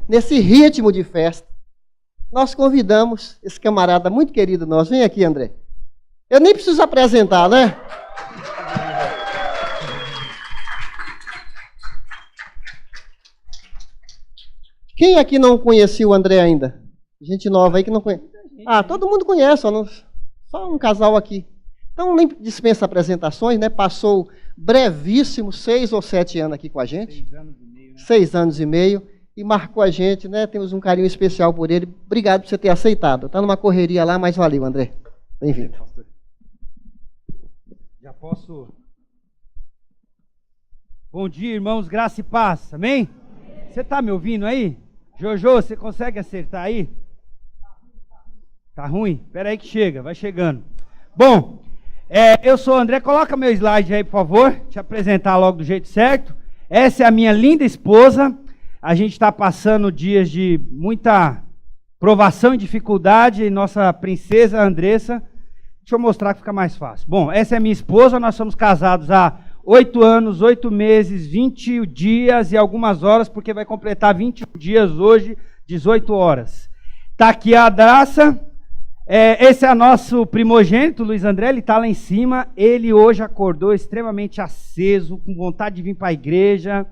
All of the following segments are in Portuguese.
nesse ritmo de festa, nós convidamos esse camarada muito querido nosso. Vem aqui, André. Eu nem preciso apresentar, né? Quem aqui não conhecia o André ainda? Gente nova aí que não conhece. Ah, todo mundo conhece, só um casal aqui. Então nem dispensa apresentações, né? Passou brevíssimo 6 ou 7 anos aqui com a gente. 6 anos e meio, né? 6 anos e meio. E marcou a gente, né? Temos um carinho especial por ele. Obrigado por você ter aceitado. Está numa correria lá, mas valeu, André. Bem-vindo. Já posso... Bom dia, irmãos, graça e paz, amém? Você está me ouvindo aí? Jojo, você consegue acertar aí? Tá ruim? Espera aí que chega, vai chegando. Bom, eu sou o André, coloca meu slide aí, por favor, te apresentar logo do jeito certo. Essa é a minha linda esposa. A gente está passando dias de muita provação e dificuldade. Nossa princesa Andressa, deixa eu mostrar que fica mais fácil. Bom, essa é a minha esposa, nós somos casados há 8 anos, 8 meses, 20 dias e algumas horas, porque vai completar 21 dias hoje, 18 horas. Está aqui a Adraça. Esse é o nosso primogênito, Luiz André, ele está lá em cima. Ele hoje acordou extremamente aceso, com vontade de vir para a igreja.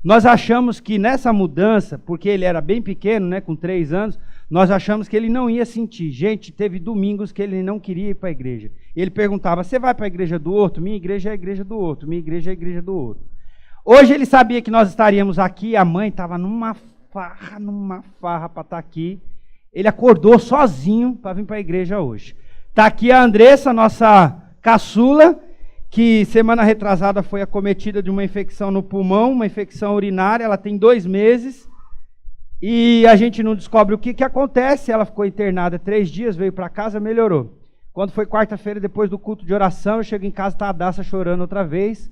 Nós achamos que nessa mudança, porque ele era bem pequeno, né, com 3 anos, nós achamos que ele não ia sentir. Gente, teve domingos que ele não queria ir para a igreja. Ele perguntava, você vai para a igreja do outro? Minha igreja é a igreja do outro, minha igreja é a igreja do outro. Hoje ele sabia que nós estaríamos aqui, a mãe estava numa farra para estar aqui. Ele acordou sozinho para vir para a igreja hoje. Está aqui a Andressa, nossa caçula, que semana retrasada foi acometida de uma infecção no pulmão, uma infecção urinária. Ela tem 2 meses e a gente não descobre o que acontece. Ela ficou internada 3 dias, veio para casa, melhorou. Quando foi quarta-feira, depois do culto de oração, eu chego em casa, está a Daça chorando outra vez.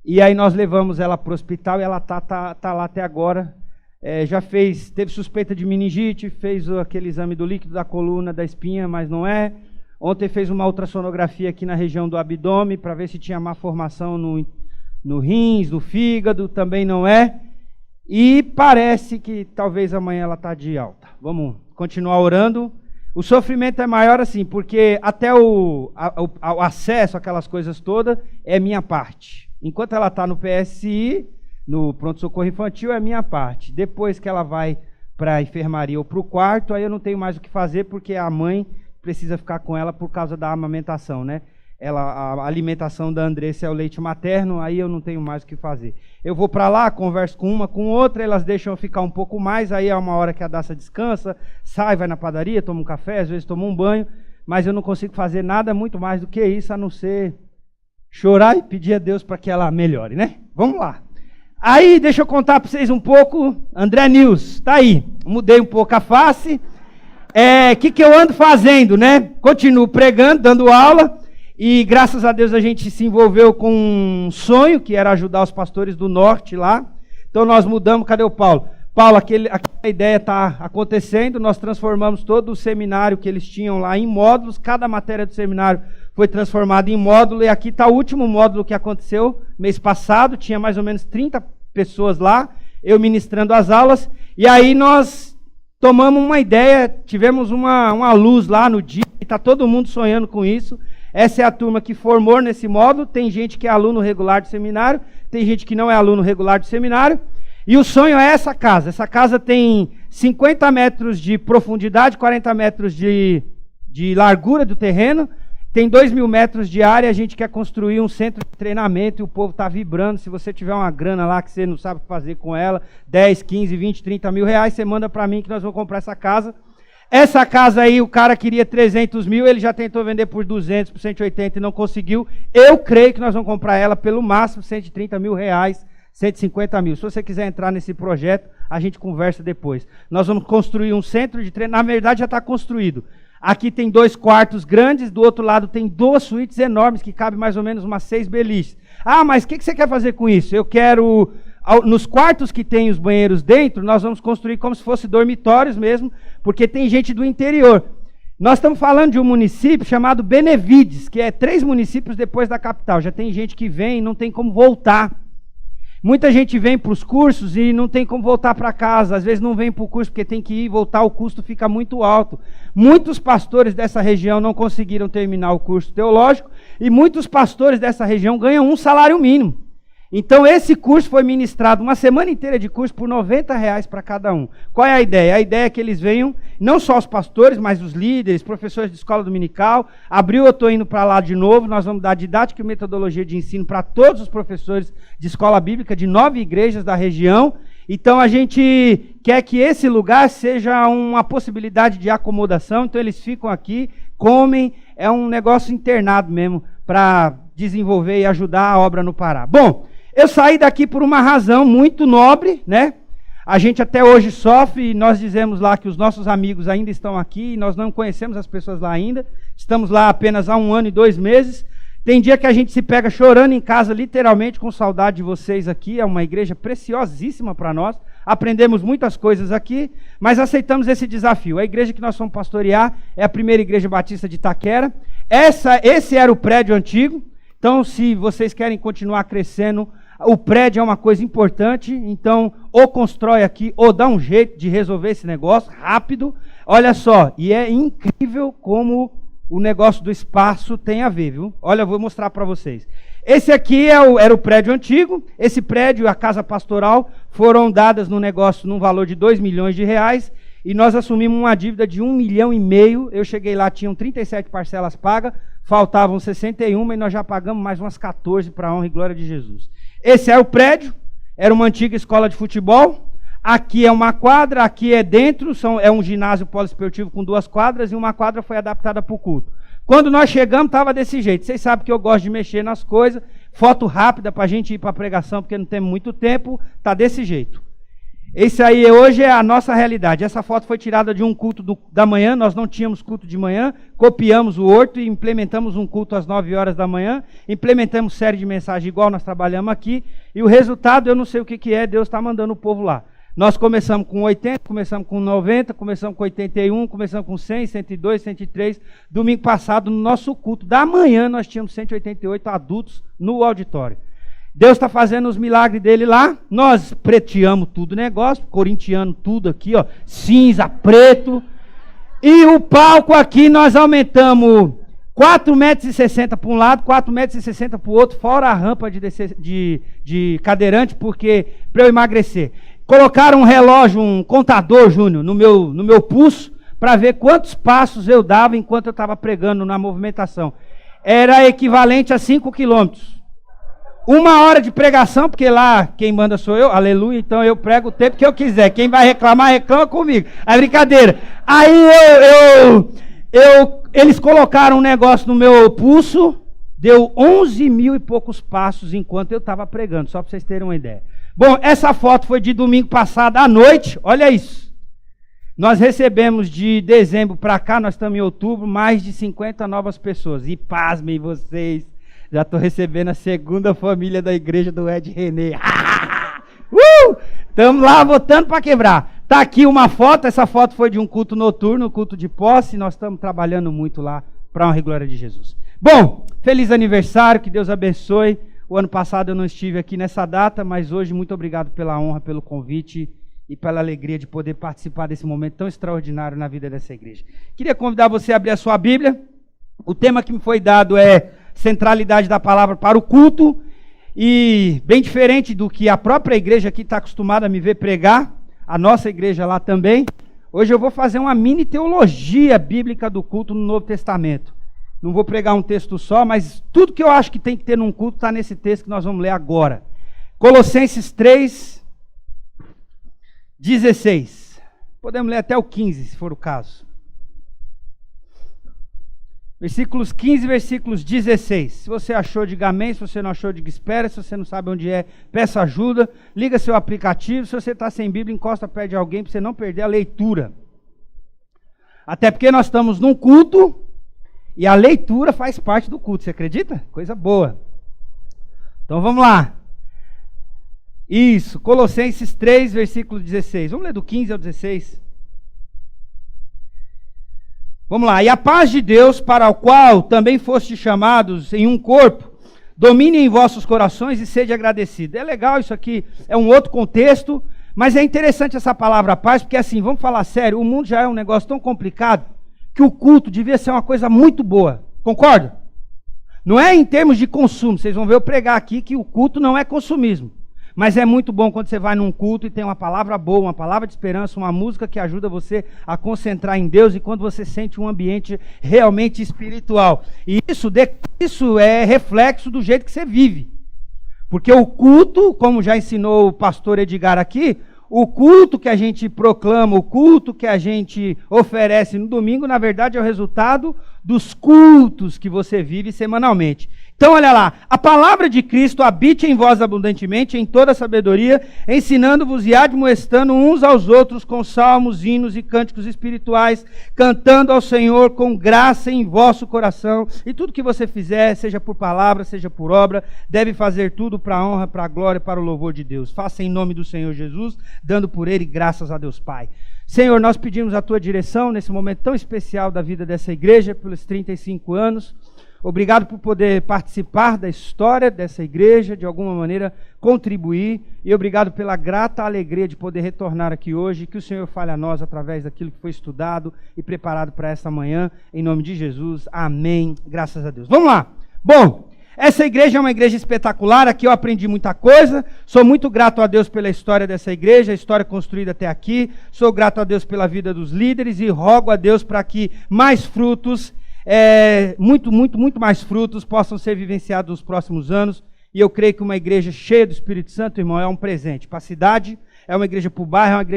E aí nós levamos ela para o hospital e ela tá lá até agora. Teve suspeita de meningite, fez aquele exame do líquido da coluna, da espinha, mas não é. Ontem fez uma ultrassonografia aqui na região do abdômen para ver se tinha má formação no rins, no fígado, também não é. E parece que talvez amanhã ela está de alta. Vamos continuar orando. O sofrimento é maior assim, porque até o acesso àquelas coisas todas é minha parte. Enquanto ela está no PSI, no pronto-socorro infantil, é minha parte. Depois que ela vai para a enfermaria ou para o quarto, aí eu não tenho mais o que fazer, porque a mãe precisa ficar com ela por causa da amamentação, né? A alimentação da Andressa é o leite materno, aí eu não tenho mais o que fazer. Eu vou para lá, converso com uma, com outra, elas deixam eu ficar um pouco mais, aí é uma hora que a Daça descansa, sai, vai na padaria, toma um café, às vezes toma um banho, mas eu não consigo fazer nada muito mais do que isso, a não ser chorar e pedir a Deus para que ela melhore, né? Vamos lá. Aí, deixa eu contar para vocês um pouco, André News, tá aí, mudei um pouco a face. Que eu ando fazendo, né? Continuo pregando, dando aula, e graças a Deus a gente se envolveu com um sonho, que era ajudar os pastores do norte lá. Então nós mudamos, cadê o Paulo? Paulo, aquela ideia está acontecendo, nós transformamos todo o seminário que eles tinham lá em módulos, cada matéria do seminário foi transformada em módulo, e aqui está o último módulo que aconteceu mês passado, tinha mais ou menos 30 pessoas lá, eu ministrando as aulas, e aí nós tomamos uma ideia, tivemos uma luz lá no dia, e está todo mundo sonhando com isso. Essa é a turma que formou nesse módulo, tem gente que é aluno regular do seminário, tem gente que não é aluno regular do seminário, e o sonho é essa casa tem 50 metros de profundidade, 40 metros de largura do terreno, tem 2.000 metros de área, a gente quer construir um centro de treinamento e o povo está vibrando. Se você tiver uma grana lá que você não sabe o que fazer com ela, 10, 15, 20, 30 mil reais, você manda para mim que nós vamos comprar essa casa. Essa casa aí, o cara queria 300 mil, ele já tentou vender por 200, por 180 e não conseguiu. Eu creio que nós vamos comprar ela pelo máximo 130 mil reais, 150 mil. Se você quiser entrar nesse projeto, a gente conversa depois. Nós vamos construir um centro de treinamento, na verdade já está construído. Aqui tem 2 quartos grandes, do outro lado tem 2 suítes enormes, que cabe mais ou menos umas 6 beliches. Ah, mas o que você quer fazer com isso? Eu quero, nos quartos que tem os banheiros dentro, nós vamos construir como se fosse dormitórios mesmo, porque tem gente do interior. Nós estamos falando de um município chamado Benevides, que é 3 municípios depois da capital. Já tem gente que vem e não tem como voltar. Muita gente vem para os cursos e não tem como voltar para casa. Às vezes não vem para o curso porque tem que ir e voltar, o custo fica muito alto. Muitos pastores dessa região não conseguiram terminar o curso teológico e muitos pastores dessa região ganham um salário mínimo. Então esse curso foi ministrado, uma semana inteira de curso, por R$90 para cada um. Qual é a ideia? A ideia é que eles venham, não só os pastores, mas os líderes, professores de escola dominical. Abril eu estou indo para lá de novo, nós vamos dar didática e metodologia de ensino para todos os professores de escola bíblica de 9 igrejas da região. Então a gente quer que esse lugar seja uma possibilidade de acomodação, então eles ficam aqui, comem, é um negócio internado mesmo, para desenvolver e ajudar a obra no Pará. Bom, eu saí daqui por uma razão muito nobre, né? A gente até hoje sofre, e nós dizemos lá que os nossos amigos ainda estão aqui, e nós não conhecemos as pessoas lá ainda, estamos lá apenas há 1 ano e 2 meses. Tem dia que a gente se pega chorando em casa, literalmente, com saudade de vocês aqui. É uma igreja preciosíssima para nós, aprendemos muitas coisas aqui, mas aceitamos esse desafio. A igreja que nós vamos pastorear é a primeira igreja batista de Itaquera. Esse era o prédio antigo, então se vocês querem continuar crescendo, o prédio é uma coisa importante, então ou constrói aqui, ou dá um jeito de resolver esse negócio rápido. Olha só, e é incrível como o negócio do espaço tem a ver, viu? Olha, eu vou mostrar para vocês. Esse aqui era o prédio antigo, esse prédio, a casa pastoral, foram dadas no negócio num valor de R$2 milhões, e nós assumimos uma dívida de R$1,5 milhão. Eu cheguei lá, tinham 37 parcelas pagas, faltavam 61, e nós já pagamos mais umas 14 para a honra e glória de Jesus. Esse é o prédio, era uma antiga escola de futebol. Aqui é uma quadra, aqui é dentro, é um ginásio poliesportivo com 2 quadras, e uma quadra foi adaptada para o culto. Quando nós chegamos, estava desse jeito. Vocês sabem que eu gosto de mexer nas coisas, foto rápida para a gente ir para a pregação, porque não temos muito tempo, está desse jeito. Esse aí hoje é a nossa realidade. Essa foto foi tirada de um culto da manhã, nós não tínhamos culto de manhã, copiamos o horto e implementamos um culto às 9 horas da manhã, implementamos série de mensagens igual nós trabalhamos aqui, e o resultado eu não sei o que é, Deus está mandando o povo lá. Nós começamos com 80, começamos com 90, começamos com 81, começamos com 100, 102, 103. Domingo passado, no nosso culto da manhã, nós tínhamos 188 adultos no auditório. Deus está fazendo os milagres dele lá, nós preteamos tudo o negócio, corintiano tudo aqui, ó, cinza, preto, e o palco aqui nós aumentamos 4,60 metros para um lado, 4,60 metros para o outro, fora a rampa de cadeirante, porque para eu emagrecer. Colocaram um relógio, um contador, Júnior, no meu pulso, para ver quantos passos eu dava enquanto eu estava pregando na movimentação. Era equivalente a 5 quilômetros. 1 hora de pregação, porque lá quem manda sou eu, aleluia, então eu prego o tempo que eu quiser. Quem vai reclamar, reclama comigo. É brincadeira. Aí eles colocaram um negócio no meu pulso, deu 11 mil e poucos passos enquanto eu estava pregando, só para vocês terem uma ideia. Bom, essa foto foi de domingo passado à noite, olha isso. Nós recebemos de dezembro para cá, nós estamos em outubro, mais de 50 novas pessoas. E pasmem vocês, já estou recebendo a 2ª família da igreja do Ed René. Estamos lá votando para quebrar. Está aqui uma foto, essa foto foi de um culto noturno, culto de posse, nós estamos trabalhando muito lá para a honra e glória de Jesus. Bom, feliz aniversário, que Deus abençoe. O ano passado eu não estive aqui nessa data, mas hoje muito obrigado pela honra, pelo convite e pela alegria de poder participar desse momento tão extraordinário na vida dessa igreja. Queria convidar você a abrir a sua Bíblia. O tema que me foi dado é centralidade da palavra para o culto, e bem diferente do que a própria igreja aqui está acostumada a me ver pregar, a nossa igreja lá também. Hoje eu vou fazer uma mini teologia bíblica do culto no Novo Testamento. Não vou pregar um texto só, mas tudo que eu acho que tem que ter num culto está nesse texto que nós vamos ler agora. Colossenses 3, 16. Podemos ler até o 15, se for o caso. Versículos 15 e versículos 16. Se você achou, diga amém. Se você não achou, diga espera. Se você não sabe onde é, peça ajuda. Liga seu aplicativo. Se você está sem Bíblia, encosta perto de alguém para você não perder a leitura. Até porque nós estamos num culto e a leitura faz parte do culto. Você acredita? Coisa boa. Então vamos lá. Isso, Colossenses 3, versículo 16. Vamos ler do 15 ao 16. Vamos lá. E a paz de Deus, para o qual também foste chamados em um corpo, domine em vossos corações e sede agradecido. É legal isso aqui, é um outro contexto, mas é interessante essa palavra paz, porque assim, vamos falar sério, o mundo já é um negócio tão complicado que o culto devia ser uma coisa muito boa. Concorda? Não é em termos de consumo, vocês vão ver eu pregar aqui que o culto não é consumismo. Mas é muito bom quando você vai num culto e tem uma palavra boa, uma palavra de esperança, uma música que ajuda você a concentrar em Deus e quando você sente um ambiente realmente espiritual. E isso é reflexo do jeito que você vive. Porque o culto, como já ensinou o pastor Edgar aqui, o culto que a gente proclama, o culto que a gente oferece no domingo, na verdade é o resultado dos cultos que você vive semanalmente. Então olha lá, a palavra de Cristo habite em vós abundantemente, em toda sabedoria, ensinando-vos e admoestando uns aos outros com salmos, hinos e cânticos espirituais, cantando ao Senhor com graça em vosso coração. E tudo que você fizer, seja por palavra, seja por obra, deve fazer tudo para a honra, para a glória e para o louvor de Deus. Faça em nome do Senhor Jesus, dando por Ele graças a Deus Pai. Senhor, nós pedimos a Tua direção nesse momento tão especial da vida dessa igreja, pelos 35 anos. Obrigado por poder participar da história dessa igreja, de alguma maneira contribuir, e obrigado pela grata alegria de poder retornar aqui hoje, que o Senhor fale a nós através daquilo que foi estudado e preparado para esta manhã, em nome de Jesus, amém, graças a Deus. Vamos lá, bom, essa igreja é uma igreja espetacular, aqui eu aprendi muita coisa, sou muito grato a Deus pela história dessa igreja, a história construída até aqui, sou grato a Deus pela vida dos líderes e rogo a Deus para que mais frutos, muito mais frutos possam ser vivenciados nos próximos anos, e eu creio que uma igreja cheia do Espírito Santo, irmão, é um presente para a cidade, é uma igreja para o bairro,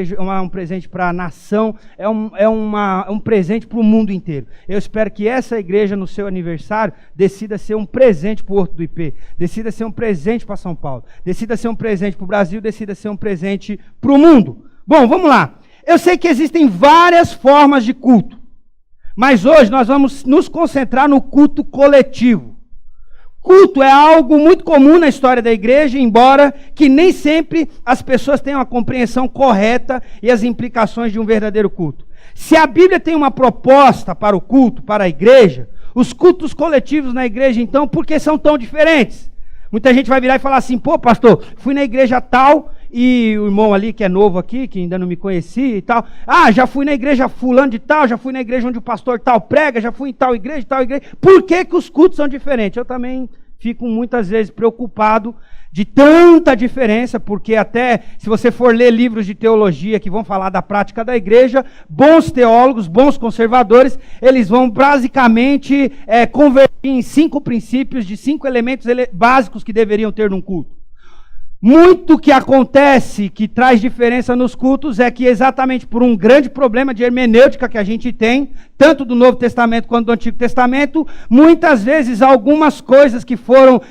um presente para a nação, é um presente para o mundo inteiro. Eu espero que essa igreja, no seu aniversário, decida ser um presente para o Horto do IP, decida ser um presente para São Paulo, decida ser um presente para o Brasil, decida ser um presente para o mundo. Bom, vamos lá. Eu sei que existem várias formas de culto, mas hoje nós vamos nos concentrar no culto coletivo. Culto é algo muito comum na história da igreja, embora que nem sempre as pessoas tenham a compreensão correta e as implicações de um verdadeiro culto. Se a Bíblia tem uma proposta para o culto, para a igreja, os cultos coletivos na igreja, então, por que são tão diferentes? Muita gente vai virar e falar assim, pô, pastor, fui na igreja tal, e o irmão ali que é novo aqui, que ainda não me conhecia e tal, já fui na igreja fulano de tal, já fui na igreja onde o pastor tal prega, já fui em tal igreja. Por que os cultos são diferentes? Eu também fico muitas vezes preocupado de tanta diferença, porque até se você for ler livros de teologia que vão falar da prática da igreja, bons teólogos, bons conservadores, eles vão basicamente converter em 5 princípios, de 5 elementos básicos que deveriam ter num culto. Muito que acontece, que traz diferença nos cultos, é que exatamente por um grande problema de hermenêutica que a gente tem, tanto do Novo Testamento quanto do Antigo Testamento, muitas vezes algumas coisas que foram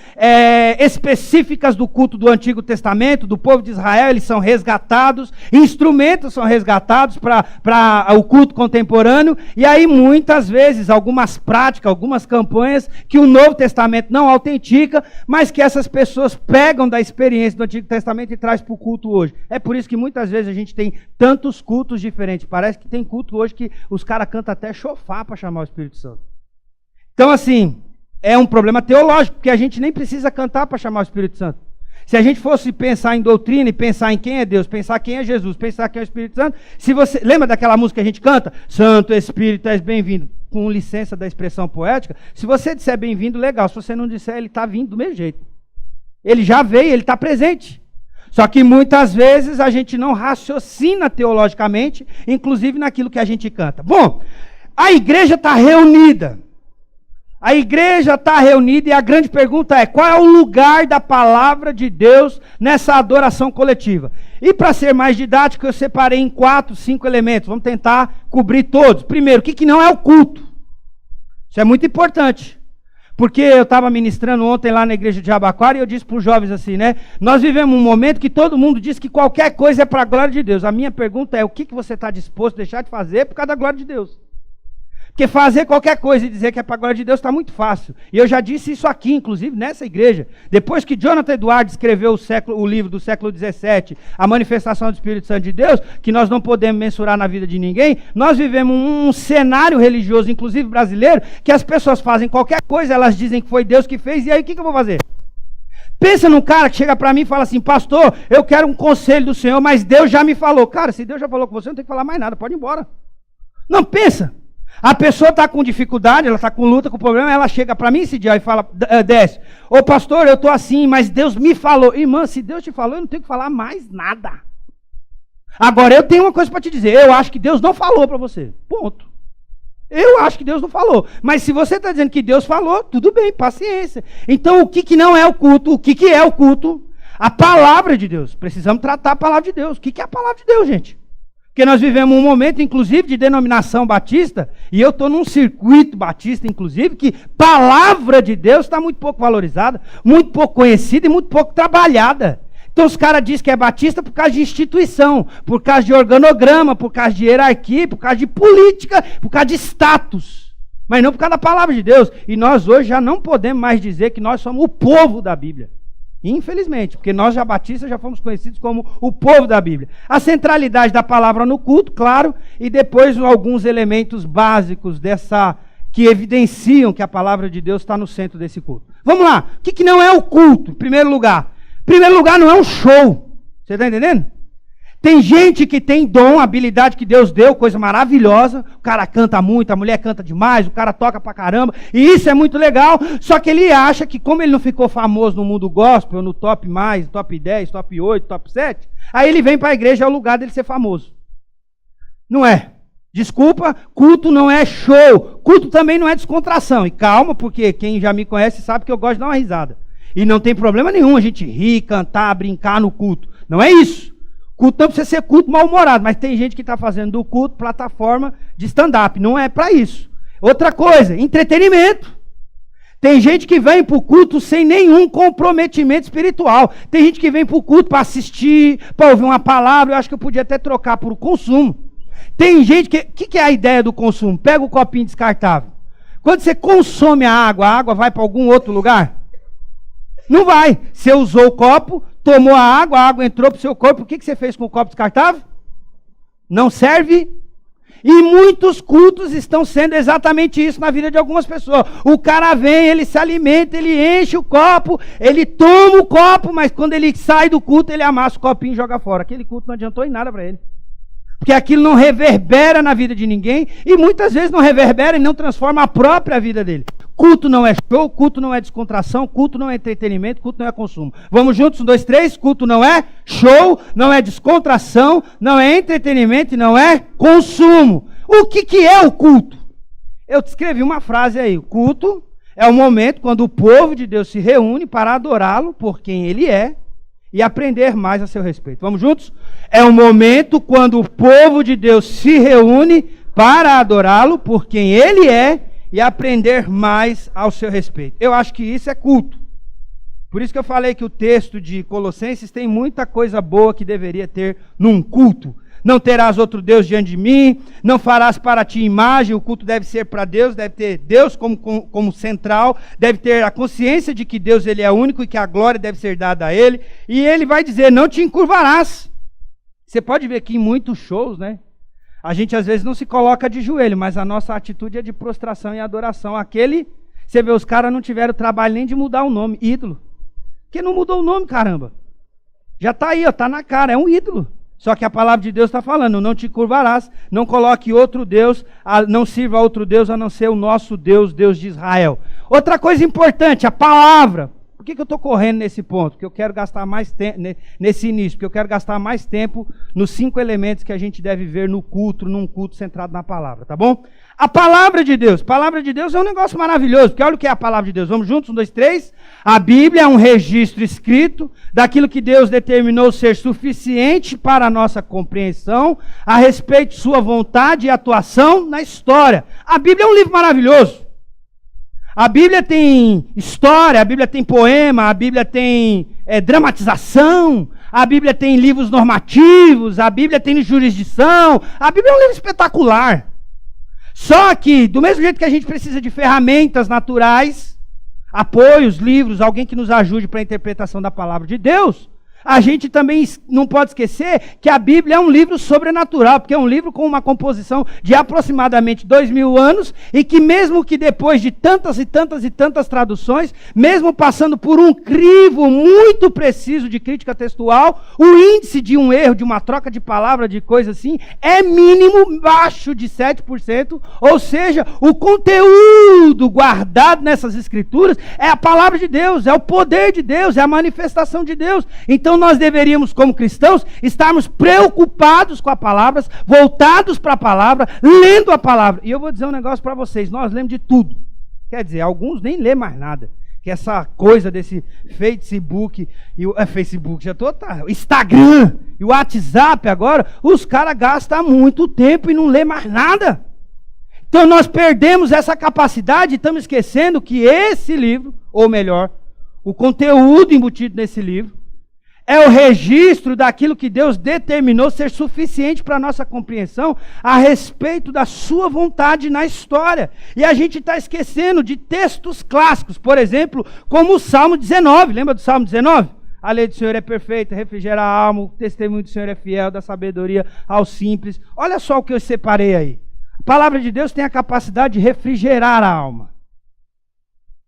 específicas do culto do Antigo Testamento, do povo de Israel, eles são resgatados, instrumentos são resgatados para o culto contemporâneo, e aí muitas vezes algumas práticas, algumas campanhas que o Novo Testamento não autentica, mas que essas pessoas pegam da experiência do Antigo Testamento e traz para o culto hoje. É por isso que muitas vezes a gente tem tantos cultos diferentes. Parece que tem culto hoje que os caras cantam até chofar para chamar o Espírito Santo. Então assim, é um problema teológico, porque a gente nem precisa cantar para chamar o Espírito Santo. Se a gente fosse pensar em doutrina e pensar em quem é Deus, pensar quem é Jesus, pensar quem é o Espírito Santo, se você lembra daquela música que a gente canta? Santo Espírito, és bem-vindo, com licença da expressão poética. Se você disser bem-vindo, legal. Se você não disser, ele está vindo do mesmo jeito. Ele já veio, ele está presente. Só que muitas vezes a gente não raciocina teologicamente, inclusive naquilo que a gente canta. Bom, a igreja está reunida. A igreja está reunida e a grande pergunta é, qual é o lugar da palavra de Deus nessa adoração coletiva? E para ser mais didático, eu separei em 4, 5 elementos. Vamos tentar cobrir todos. Primeiro, o que não é o culto? Isso é muito importante. Porque eu estava ministrando ontem lá na igreja de Jabaquara e eu disse para os jovens assim, né? Nós vivemos um momento que todo mundo diz que qualquer coisa é para a glória de Deus. A minha pergunta é, o que você está disposto a deixar de fazer por causa da glória de Deus? Porque fazer qualquer coisa e dizer que é para a glória de Deus está muito fácil. E eu já disse isso aqui, inclusive nessa igreja. Depois que Jonathan Edwards escreveu o livro do século XVII, A Manifestação do Espírito Santo de Deus, que nós não podemos mensurar na vida de ninguém, nós vivemos um cenário religioso, inclusive brasileiro, que as pessoas fazem qualquer coisa, elas dizem que foi Deus que fez, e aí o que eu vou fazer? Pensa num cara que chega para mim e fala assim, pastor, eu quero um conselho do Senhor, mas Deus já me falou. Cara, se Deus já falou com você, não tem que falar mais nada, pode ir embora. Não, pensa. A pessoa está com dificuldade, ela está com luta, com problema, ela chega para mim esse dia e fala, desce, ô pastor, eu estou assim, mas Deus me falou. Irmã, se Deus te falou, eu não tenho que falar mais nada. Agora, eu tenho uma coisa para te dizer, eu acho que Deus não falou para você, ponto. Eu acho que Deus não falou, mas se você está dizendo que Deus falou, tudo bem, paciência. Então, o que não é o culto? O que é o culto? A palavra de Deus. Precisamos tratar a palavra de Deus. O que é a palavra de Deus, gente? Porque nós vivemos um momento, inclusive, de denominação batista, e eu estou num circuito batista, inclusive, que palavra de Deus está muito pouco valorizada, muito pouco conhecida e muito pouco trabalhada. Então os caras dizem que é batista por causa de instituição, por causa de organograma, por causa de hierarquia, por causa de política, por causa de status. Mas não por causa da palavra de Deus. E nós hoje já não podemos mais dizer que nós somos o povo da Bíblia. Infelizmente, porque nós já batistas já fomos conhecidos como o povo da Bíblia. A centralidade da palavra no culto, claro, e depois alguns elementos básicos dessa que evidenciam que a palavra de Deus está no centro desse culto. Vamos lá, o que não é o culto, em primeiro lugar? Em primeiro lugar, não é um show. Você está entendendo? Tem gente que tem dom, habilidade que Deus deu, coisa maravilhosa. O cara canta muito, a mulher canta demais, o cara toca pra caramba. E isso é muito legal. Só que ele acha que como ele não ficou famoso no mundo gospel, no top mais, top 10, top 8, top 7, aí ele vem para a igreja, é o lugar dele ser famoso. Não é. Desculpa, culto não é show. Culto também não é descontração. E calma, porque quem já me conhece sabe que eu gosto de dar uma risada. E não tem problema nenhum a gente rir, cantar, brincar no culto. Não é isso. Culto não precisa ser culto mal-humorado, mas tem gente que está fazendo do culto plataforma de stand-up. Não é para isso. Outra coisa, entretenimento. Tem gente que vem para o culto sem nenhum comprometimento espiritual. Tem gente que vem para o culto para assistir, para ouvir uma palavra. Eu acho que eu podia até trocar por consumo. Tem gente que... O que é a ideia do consumo? Pega o copinho descartável. Quando você consome a água vai para algum outro lugar? Não vai. Você usou o copo, tomou a água entrou para o seu corpo. O que você fez com o copo descartável? Não serve. E muitos cultos estão sendo exatamente isso na vida de algumas pessoas. O cara vem, ele se alimenta, ele enche o copo, ele toma o copo, mas quando ele sai do culto, ele amassa o copinho e joga fora. Aquele culto não adiantou em nada para ele. Porque aquilo não reverbera na vida de ninguém e muitas vezes não reverbera e não transforma a própria vida dele. Culto não é show, culto não é descontração, culto não é entretenimento, culto não é consumo. Vamos juntos, 1, 2, 3, culto não é show, não é descontração, não é entretenimento e não é consumo. O que é o culto? Eu escrevi uma frase aí, o culto é o momento quando o povo de Deus se reúne para adorá-lo por quem ele é e aprender mais a seu respeito. Vamos juntos? É o momento quando o povo de Deus se reúne para adorá-lo por quem ele é e aprender mais ao seu respeito. Eu acho que isso é culto. Por isso que eu falei que o texto de Colossenses tem muita coisa boa que deveria ter num culto. Não terás outro Deus diante de mim, não farás para ti imagem, o culto deve ser para Deus, deve ter Deus como central, deve ter a consciência de que Deus ele é único e que a glória deve ser dada a ele, e ele vai dizer, não te encurvarás. Você pode ver que em muitos shows, né, a gente às vezes não se coloca de joelho, mas a nossa atitude é de prostração e adoração. Você vê, os caras não tiveram trabalho nem de mudar o nome, ídolo. Porque não mudou o nome, caramba. Já está aí, está na cara, é um ídolo. Só que a palavra de Deus está falando, não te curvarás, não coloque outro Deus, não sirva a outro Deus a não ser o nosso Deus, Deus de Israel. Outra coisa importante, a palavra. Por que eu estou correndo nesse ponto? Porque eu quero gastar mais tempo, nesse início, porque eu quero gastar mais tempo nos 5 elementos que a gente deve ver no culto, num culto centrado na palavra, tá bom? A palavra de Deus é um negócio maravilhoso, porque olha o que é a palavra de Deus. Vamos juntos, 1, 2, 3. A Bíblia é um registro escrito daquilo que Deus determinou ser suficiente para a nossa compreensão a respeito de sua vontade e atuação na história. A Bíblia é um livro maravilhoso. A Bíblia tem história, a Bíblia tem poema, a Bíblia tem dramatização, a Bíblia tem livros normativos, a Bíblia tem jurisdição, a Bíblia é um livro espetacular. Só que, do mesmo jeito que a gente precisa de ferramentas naturais, apoios, livros, alguém que nos ajude para a interpretação da palavra de Deus, A gente também não pode esquecer que a Bíblia é um livro sobrenatural, porque é um livro com uma composição de aproximadamente 2000 anos, e que mesmo que depois de tantas e tantas e tantas traduções, mesmo passando por um crivo muito preciso de crítica textual, o índice de um erro, de uma troca de palavra, de coisa assim, é mínimo baixo de 7%, ou seja, o conteúdo guardado nessas escrituras é a palavra de Deus, é o poder de Deus, é a manifestação de Deus. Então nós deveríamos, como cristãos, estarmos preocupados com a palavra, voltados para a palavra, lendo a palavra. E eu vou dizer um negócio para vocês, nós lemos de tudo. Quer dizer, alguns nem lê mais nada. Que essa coisa desse Facebook, o Instagram e o WhatsApp agora, os caras gastam muito tempo e não lê mais nada. Então nós perdemos essa capacidade e estamos esquecendo que esse livro, ou melhor, o conteúdo embutido nesse livro, é o registro daquilo que Deus determinou ser suficiente para a nossa compreensão a respeito da sua vontade na história. E a gente está esquecendo de textos clássicos, por exemplo, como o Salmo 19. Lembra do Salmo 19? A lei do Senhor é perfeita, refrigera a alma, o testemunho do Senhor é fiel, dá sabedoria aos simples. Olha só o que eu separei aí. A palavra de Deus tem a capacidade de refrigerar a alma.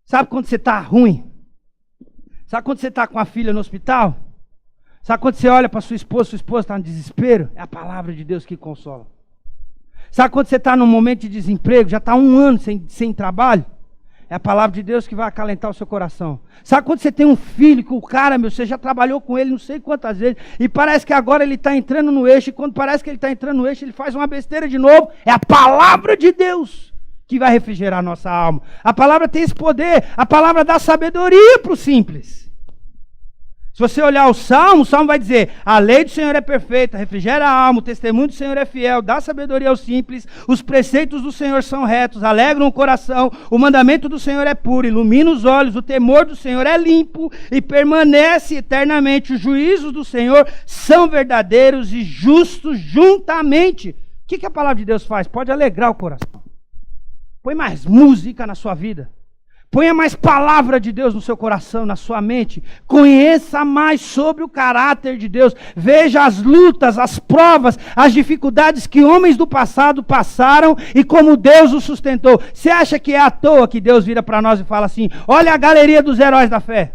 Sabe quando você está ruim? Sabe quando você está com a filha no hospital? Sabe quando você olha para sua esposa está no desespero? É a palavra de Deus que consola. Sabe quando você está num momento de desemprego, já está 1 ano sem trabalho? É a palavra de Deus que vai acalentar o seu coração. Sabe quando você tem um filho que o cara, você já trabalhou com ele não sei quantas vezes, e parece que agora ele está entrando no eixo, e quando parece que ele está entrando no eixo, ele faz uma besteira de novo. É a palavra de Deus que vai refrigerar a nossa alma. A palavra tem esse poder, a palavra dá sabedoria para o simples. Se você olhar o Salmo vai dizer, a lei do Senhor é perfeita, refrigera a alma, o testemunho do Senhor é fiel, dá sabedoria aos simples, os preceitos do Senhor são retos, alegram o coração, o mandamento do Senhor é puro, ilumina os olhos, o temor do Senhor é limpo e permanece eternamente, os juízos do Senhor são verdadeiros e justos juntamente. O que a palavra de Deus faz? Pode alegrar o coração. Põe mais música na sua vida. Ponha mais palavra de Deus no seu coração, na sua mente. Conheça mais sobre o caráter de Deus. Veja as lutas, as provas, as dificuldades que homens do passado passaram e como Deus os sustentou. Você acha que é à toa que Deus vira para nós e fala assim, olha a galeria dos heróis da fé?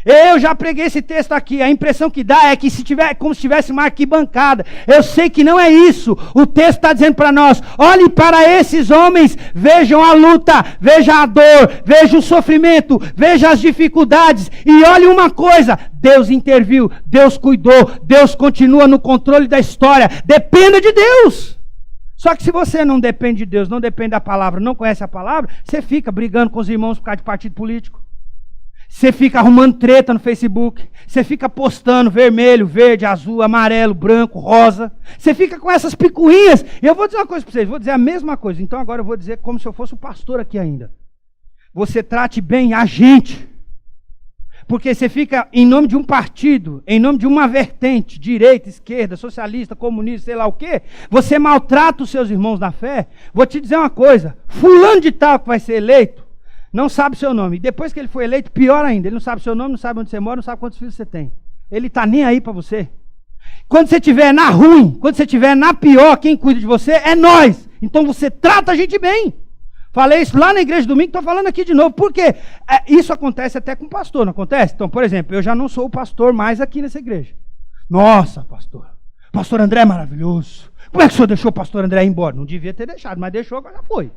Eu já preguei esse texto aqui, a impressão que dá é que como se tivesse uma arquibancada. Eu sei que não é isso. O texto está dizendo para nós, olhe para esses homens, vejam a luta, veja a dor, veja o sofrimento, veja as dificuldades. E olhe uma coisa, Deus interviu, Deus cuidou, Deus continua no controle da história. Dependa de Deus. Só que se você não depende de Deus, não depende da palavra, não conhece a palavra, você fica brigando com os irmãos por causa de partido político. Você fica arrumando treta no Facebook. Você fica postando vermelho, verde, azul, amarelo, branco, rosa. Você fica com essas picuinhas. E eu vou dizer uma coisa para vocês. Vou dizer a mesma coisa. Então agora eu vou dizer como se eu fosse o pastor aqui ainda. Você trate bem a gente. Porque você fica em nome de um partido, em nome de uma vertente, direita, esquerda, socialista, comunista, sei lá o quê. Você maltrata os seus irmãos na fé. Vou te dizer uma coisa. Fulano de tal que vai ser eleito, não sabe seu nome. E depois que ele foi eleito, pior ainda. Ele não sabe seu nome, não sabe onde você mora, não sabe quantos filhos você tem. Ele está nem aí para você. Quando você estiver na ruim, quando você estiver na pior, quem cuida de você é nós. Então você trata a gente bem. Falei isso lá na igreja domingo, estou falando aqui de novo. Por quê? Isso acontece até com pastor, não acontece? Então, por exemplo, eu já não sou o pastor mais aqui nessa igreja. Nossa, pastor. Pastor André é maravilhoso. Como é que o senhor deixou o pastor André ir embora? Não devia ter deixado, mas deixou, agora já foi.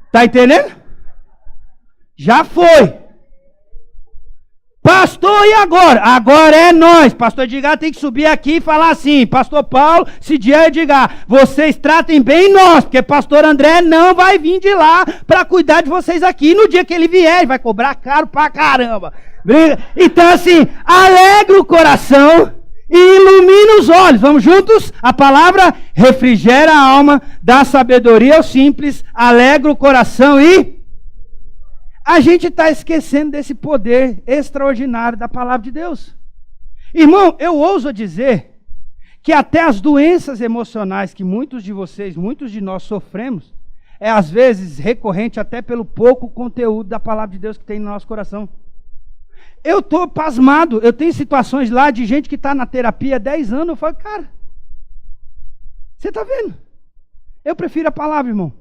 Está entendendo? Já foi. Pastor, e agora? Agora é nós. Pastor Edgar tem que subir aqui e falar assim. Pastor Paulo, Cidiel e Edgar, vocês tratem bem nós, porque pastor André não vai vir de lá para cuidar de vocês aqui. No dia que ele vier, ele vai cobrar caro pra caramba. Então assim, alegra o coração e ilumina os olhos. Vamos juntos? A palavra refrigera a alma, dá sabedoria aos simples, alegra o coração e... A gente está esquecendo desse poder extraordinário da palavra de Deus. Irmão, eu ouso dizer que até as doenças emocionais que muitos de vocês, muitos de nós sofremos, é às vezes recorrente até pelo pouco conteúdo da palavra de Deus que tem no nosso coração. Eu estou pasmado. Eu tenho situações lá de gente que está na terapia há 10 anos. Eu falo, cara, você está vendo? Eu prefiro a palavra, irmão.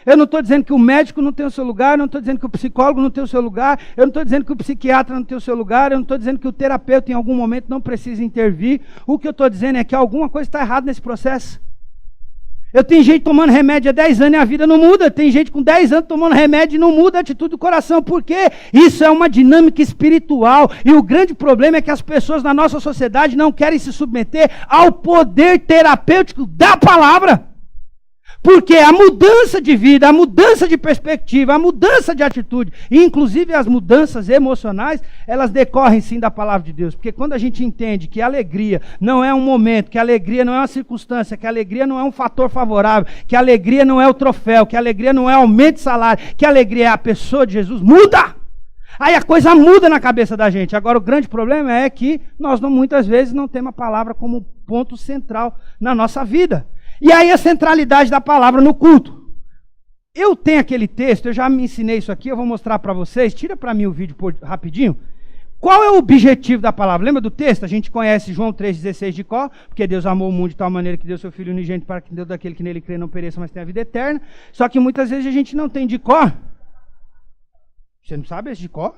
Eu não estou dizendo que o médico não tem o seu lugar, eu não estou dizendo que o psicólogo não tem o seu lugar, eu não estou dizendo que o psiquiatra não tem o seu lugar, eu não estou dizendo que o terapeuta em algum momento não precisa intervir. O que eu estou dizendo é que alguma coisa está errada nesse processo. Eu tenho gente tomando remédio há 10 anos e a vida não muda. Tem gente com 10 anos tomando remédio e não muda a atitude do coração. Por quê? Isso é uma dinâmica espiritual. E o grande problema é que as pessoas na nossa sociedade não querem se submeter ao poder terapêutico da palavra. Porque a mudança de vida, a mudança de perspectiva, a mudança de atitude, e inclusive as mudanças emocionais, elas decorrem sim da palavra de Deus. Porque quando a gente entende que a alegria não é um momento, que a alegria não é uma circunstância, que a alegria não é um fator favorável, que a alegria não é o troféu, que a alegria não é aumento de salário, que a alegria é a pessoa de Jesus, muda! Aí a coisa muda na cabeça da gente. Agora o grande problema é que nós muitas vezes não temos a palavra como ponto central na nossa vida. E aí a centralidade da palavra no culto. Eu tenho aquele texto, eu já me ensinei isso aqui, eu vou mostrar para vocês. Tira para mim o vídeo rapidinho. Qual é o objetivo da palavra? Lembra do texto? A gente conhece João 3,16 de cor, porque Deus amou o mundo de tal maneira que deu seu Filho unigênito para que Deus daquele que nele crê não pereça, mas tenha a vida eterna. Só que muitas vezes a gente não tem de cor. Você não sabe esse de cor?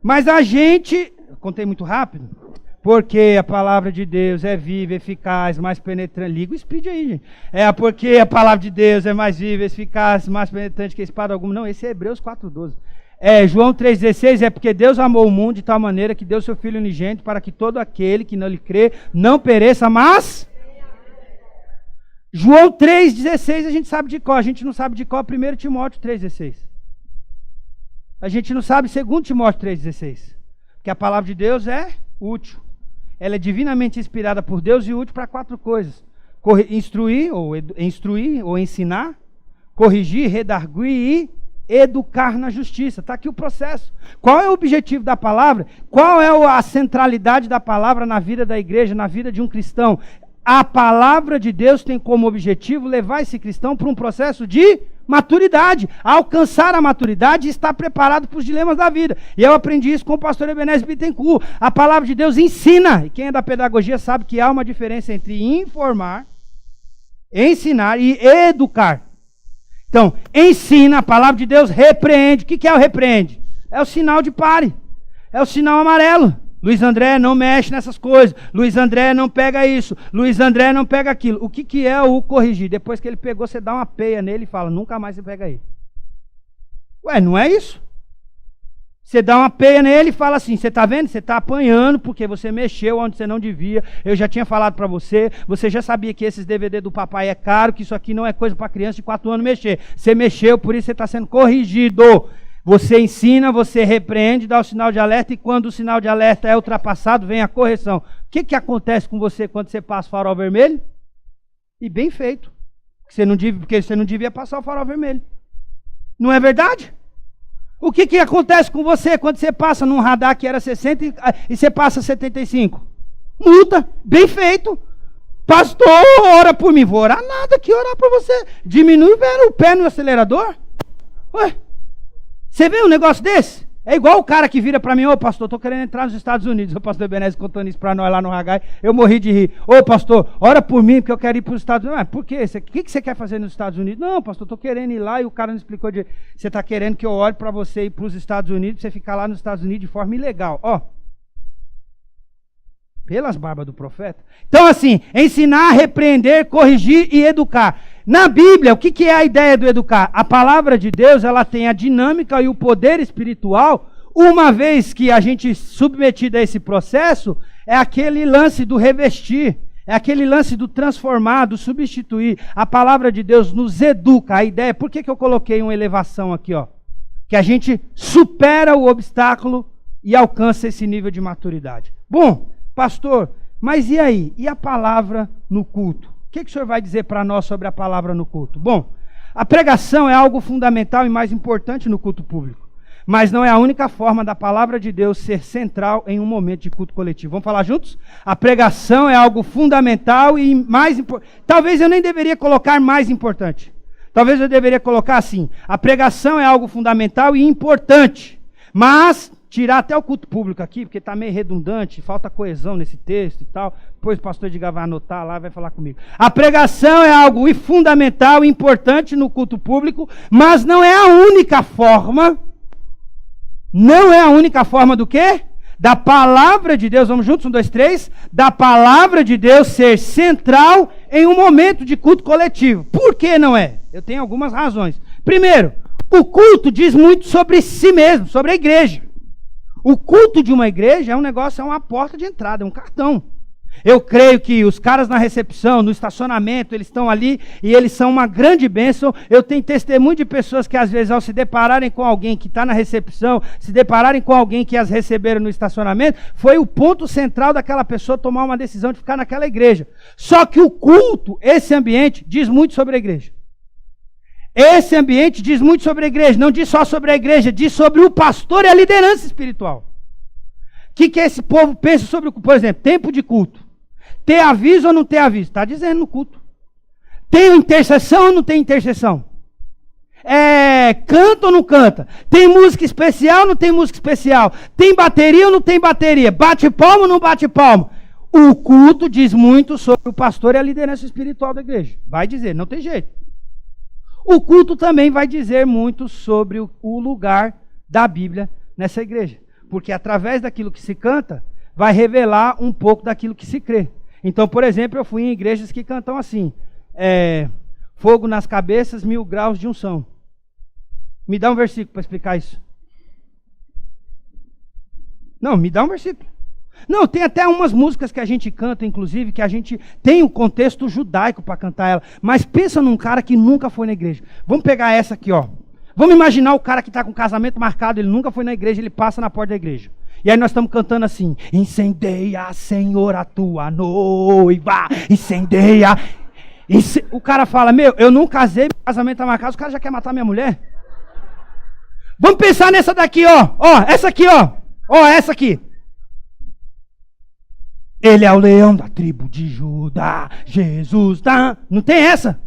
Mas a gente... Contei muito rápido? Porque a palavra de Deus é viva, eficaz, mais penetrante. Liga o speed aí, gente. Porque a palavra de Deus é mais viva, eficaz, mais penetrante que a espada alguma. Não, esse é Hebreus 4,12. João 3,16 é porque Deus amou o mundo de tal maneira que deu seu Filho unigênito para que todo aquele que não lhe crê não pereça, mas... João 3,16 a gente sabe de cor. A gente não sabe de cor 1 Timóteo 3,16. A gente não sabe 2 Timóteo 3,16. Porque a palavra de Deus é útil. Ela é divinamente inspirada por Deus e útil para 4 coisas. Instruir ou ensinar, corrigir, redarguir e educar na justiça. Está aqui o processo. Qual é o objetivo da palavra? Qual é a centralidade da palavra na vida da igreja, na vida de um cristão? A palavra de Deus tem como objetivo levar esse cristão para um processo de maturidade, alcançar a maturidade e estar preparado para os dilemas da vida. E eu aprendi isso com o pastor Ebenezer Bittencourt. A palavra de Deus ensina, e quem é da pedagogia sabe que há uma diferença entre informar, ensinar e educar. Então, ensina, a palavra de Deus repreende. O que é o repreende? É o sinal de pare, é o sinal amarelo. Luiz André não mexe nessas coisas. Luiz André não pega isso. Luiz André não pega aquilo. O que é o corrigir? Depois que ele pegou, você dá uma peia nele e fala, nunca mais você pega aí. Ué, não é isso? Você dá uma peia nele e fala assim, você está vendo? Você está apanhando porque você mexeu onde você não devia. Eu já tinha falado para você. Você já sabia que esses DVD do papai é caro, que isso aqui não é coisa para criança de 4 anos mexer. Você mexeu, por isso você está sendo corrigido. Você ensina, você repreende, dá o sinal de alerta e quando o sinal de alerta é ultrapassado, vem a correção. O que acontece com você quando você passa o farol vermelho? E bem feito. Porque você não devia passar o farol vermelho. Não é verdade? O que acontece com você quando você passa num radar que era 60 e você passa 75? Multa. Bem feito. Pastor, ora por mim. Vou orar nada, que orar por você. Diminui o pé no acelerador. Ué. Você vê um negócio desse? É igual o cara que vira para mim, ô pastor, estou querendo entrar nos Estados Unidos. O pastor Ebenezer contando isso para nós lá no Hagai. Eu morri de rir. Ô pastor, ora por mim, porque eu quero ir para os Estados Unidos. Mas por quê? O que você quer fazer nos Estados Unidos? Não, pastor, estou querendo ir lá e o cara não explicou. Você está querendo que eu ore para você ir para os Estados Unidos, para você ficar lá nos Estados Unidos de forma ilegal. Ó. Pelas barbas do profeta. Então assim, ensinar, repreender, corrigir e educar. Na Bíblia, o que é a ideia do educar? A palavra de Deus, ela tem a dinâmica e o poder espiritual. Uma vez que a gente submetido a esse processo, é aquele lance do revestir, é aquele lance do transformar, do substituir. A palavra de Deus nos educa. A ideia, por que eu coloquei uma elevação aqui, ó? Que a gente supera o obstáculo e alcança esse nível de maturidade. Bom, pastor, mas e aí? E a palavra no culto? O que o senhor vai dizer para nós sobre a palavra no culto? Bom, a pregação é algo fundamental e mais importante no culto público. Mas não é a única forma da palavra de Deus ser central em um momento de culto coletivo. Vamos falar juntos? A pregação é algo fundamental e mais importante. Talvez eu nem deveria colocar mais importante. Talvez eu deveria colocar assim. A pregação é algo fundamental e importante. Mas tirar até o culto público aqui, porque está meio redundante, falta coesão nesse texto e tal. Depois o pastor Edgar vai anotar lá e vai falar comigo. A pregação é algo fundamental e importante no culto público, mas não é a única forma. Não é a única forma do quê? Da palavra de Deus, vamos juntos, 1, 2, 3, da palavra de Deus ser central em um momento de culto coletivo. Por que não é? Eu tenho algumas razões. Primeiro, o culto diz muito sobre si mesmo, sobre a igreja. O culto de uma igreja é um negócio, é uma porta de entrada, é um cartão. Eu creio que os caras na recepção, no estacionamento, eles estão ali e eles são uma grande bênção. Eu tenho testemunho de pessoas que às vezes ao se depararem com alguém que está na recepção, se depararem com alguém que as receberam no estacionamento, foi o ponto central daquela pessoa tomar uma decisão de ficar naquela igreja. Só que o culto, esse ambiente, diz muito sobre a igreja. Esse ambiente diz muito sobre a igreja, não diz só sobre a igreja, diz sobre o pastor e a liderança espiritual. O que esse povo pensa sobre, por exemplo, tempo de culto? Ter aviso ou não ter aviso? Está dizendo no culto. Tem intercessão ou não tem intercessão? Canta ou não canta? Tem música especial ou não tem música especial? Tem bateria ou não tem bateria? Bate palma ou não bate palma? O culto diz muito sobre o pastor e a liderança espiritual da igreja. Vai dizer, não tem jeito. O culto também vai dizer muito sobre o lugar da Bíblia nessa igreja. Porque através daquilo que se canta, vai revelar um pouco daquilo que se crê. Então, por exemplo, eu fui em igrejas que cantam assim, fogo nas cabeças, 1000 graus de unção. Me dá um versículo para explicar isso. Não, me dá um versículo. Não, tem até umas músicas que a gente canta, inclusive, que a gente tem um contexto judaico para cantar ela. Mas pensa num cara que nunca foi na igreja. Vamos pegar essa aqui, ó. Vamos imaginar o cara que está com casamento marcado, ele nunca foi na igreja, ele passa na porta da igreja. E aí nós estamos cantando assim, incendeia, Senhor, a tua noiva, incendeia. O cara fala, eu não casei, meu casamento está marcado, os caras já querem matar minha mulher. Vamos pensar nessa daqui, ó. Essa aqui, ó, essa aqui. Ele é o leão da tribo de Judá, Jesus tá... Não tem essa?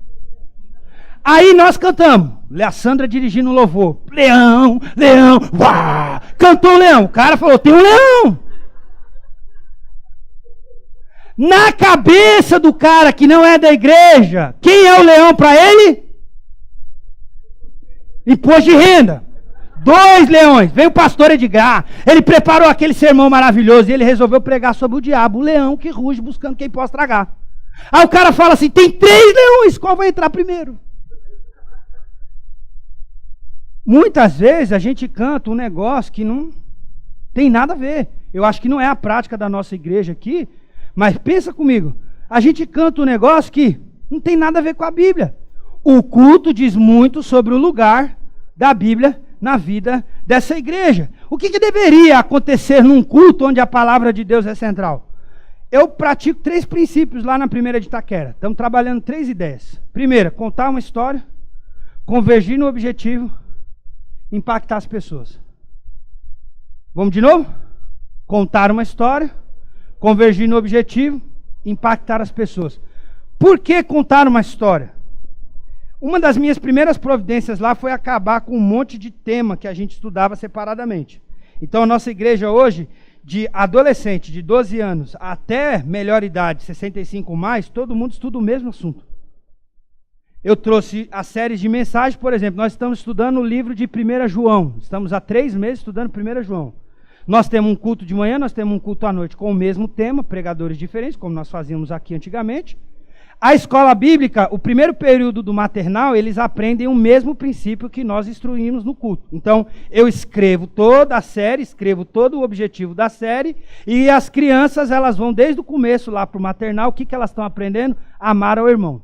Aí nós cantamos, a Sandra dirigindo o louvor, leão, leão, uá, cantou o leão, o cara falou, tem um leão. Na cabeça do cara que não é da igreja, quem é o leão para ele? Imposto de renda. 2 leões, veio o pastor Edgar, ele preparou aquele sermão maravilhoso e ele resolveu pregar sobre o diabo, o leão que ruge buscando quem possa tragar. Aí o cara fala assim, tem 3 leões, qual vai entrar primeiro? Muitas vezes a gente canta um negócio que não tem nada a ver. Eu acho que não é a prática da nossa igreja aqui, mas pensa comigo, a gente canta um negócio que não tem nada a ver com a Bíblia. O culto diz muito sobre o lugar da Bíblia na vida dessa igreja. O que deveria acontecer num culto onde a palavra de Deus é central? Eu pratico 3 princípios lá na primeira de Itaquera. Estamos trabalhando 3 ideias. Primeira, contar uma história, convergir no objetivo, impactar as pessoas. Vamos de novo? Contar uma história, convergir no objetivo, impactar as pessoas. Por que contar uma história? Uma das minhas primeiras providências lá foi acabar com um monte de tema que a gente estudava separadamente. Então a nossa igreja hoje, de adolescente de 12 anos até melhor idade, 65 mais, todo mundo estuda o mesmo assunto. Eu trouxe as séries de mensagens, por exemplo, nós estamos estudando o livro de 1 João. Estamos há 3 meses estudando 1 João. Nós temos um culto de manhã, nós temos um culto à noite com o mesmo tema, pregadores diferentes, como nós fazíamos aqui antigamente. A escola bíblica, o primeiro período do maternal, eles aprendem o mesmo princípio que nós instruímos no culto. Então, eu escrevo toda a série, escrevo todo o objetivo da série, e as crianças, elas vão desde o começo lá para o maternal, o que elas estão aprendendo? Amar ao irmão.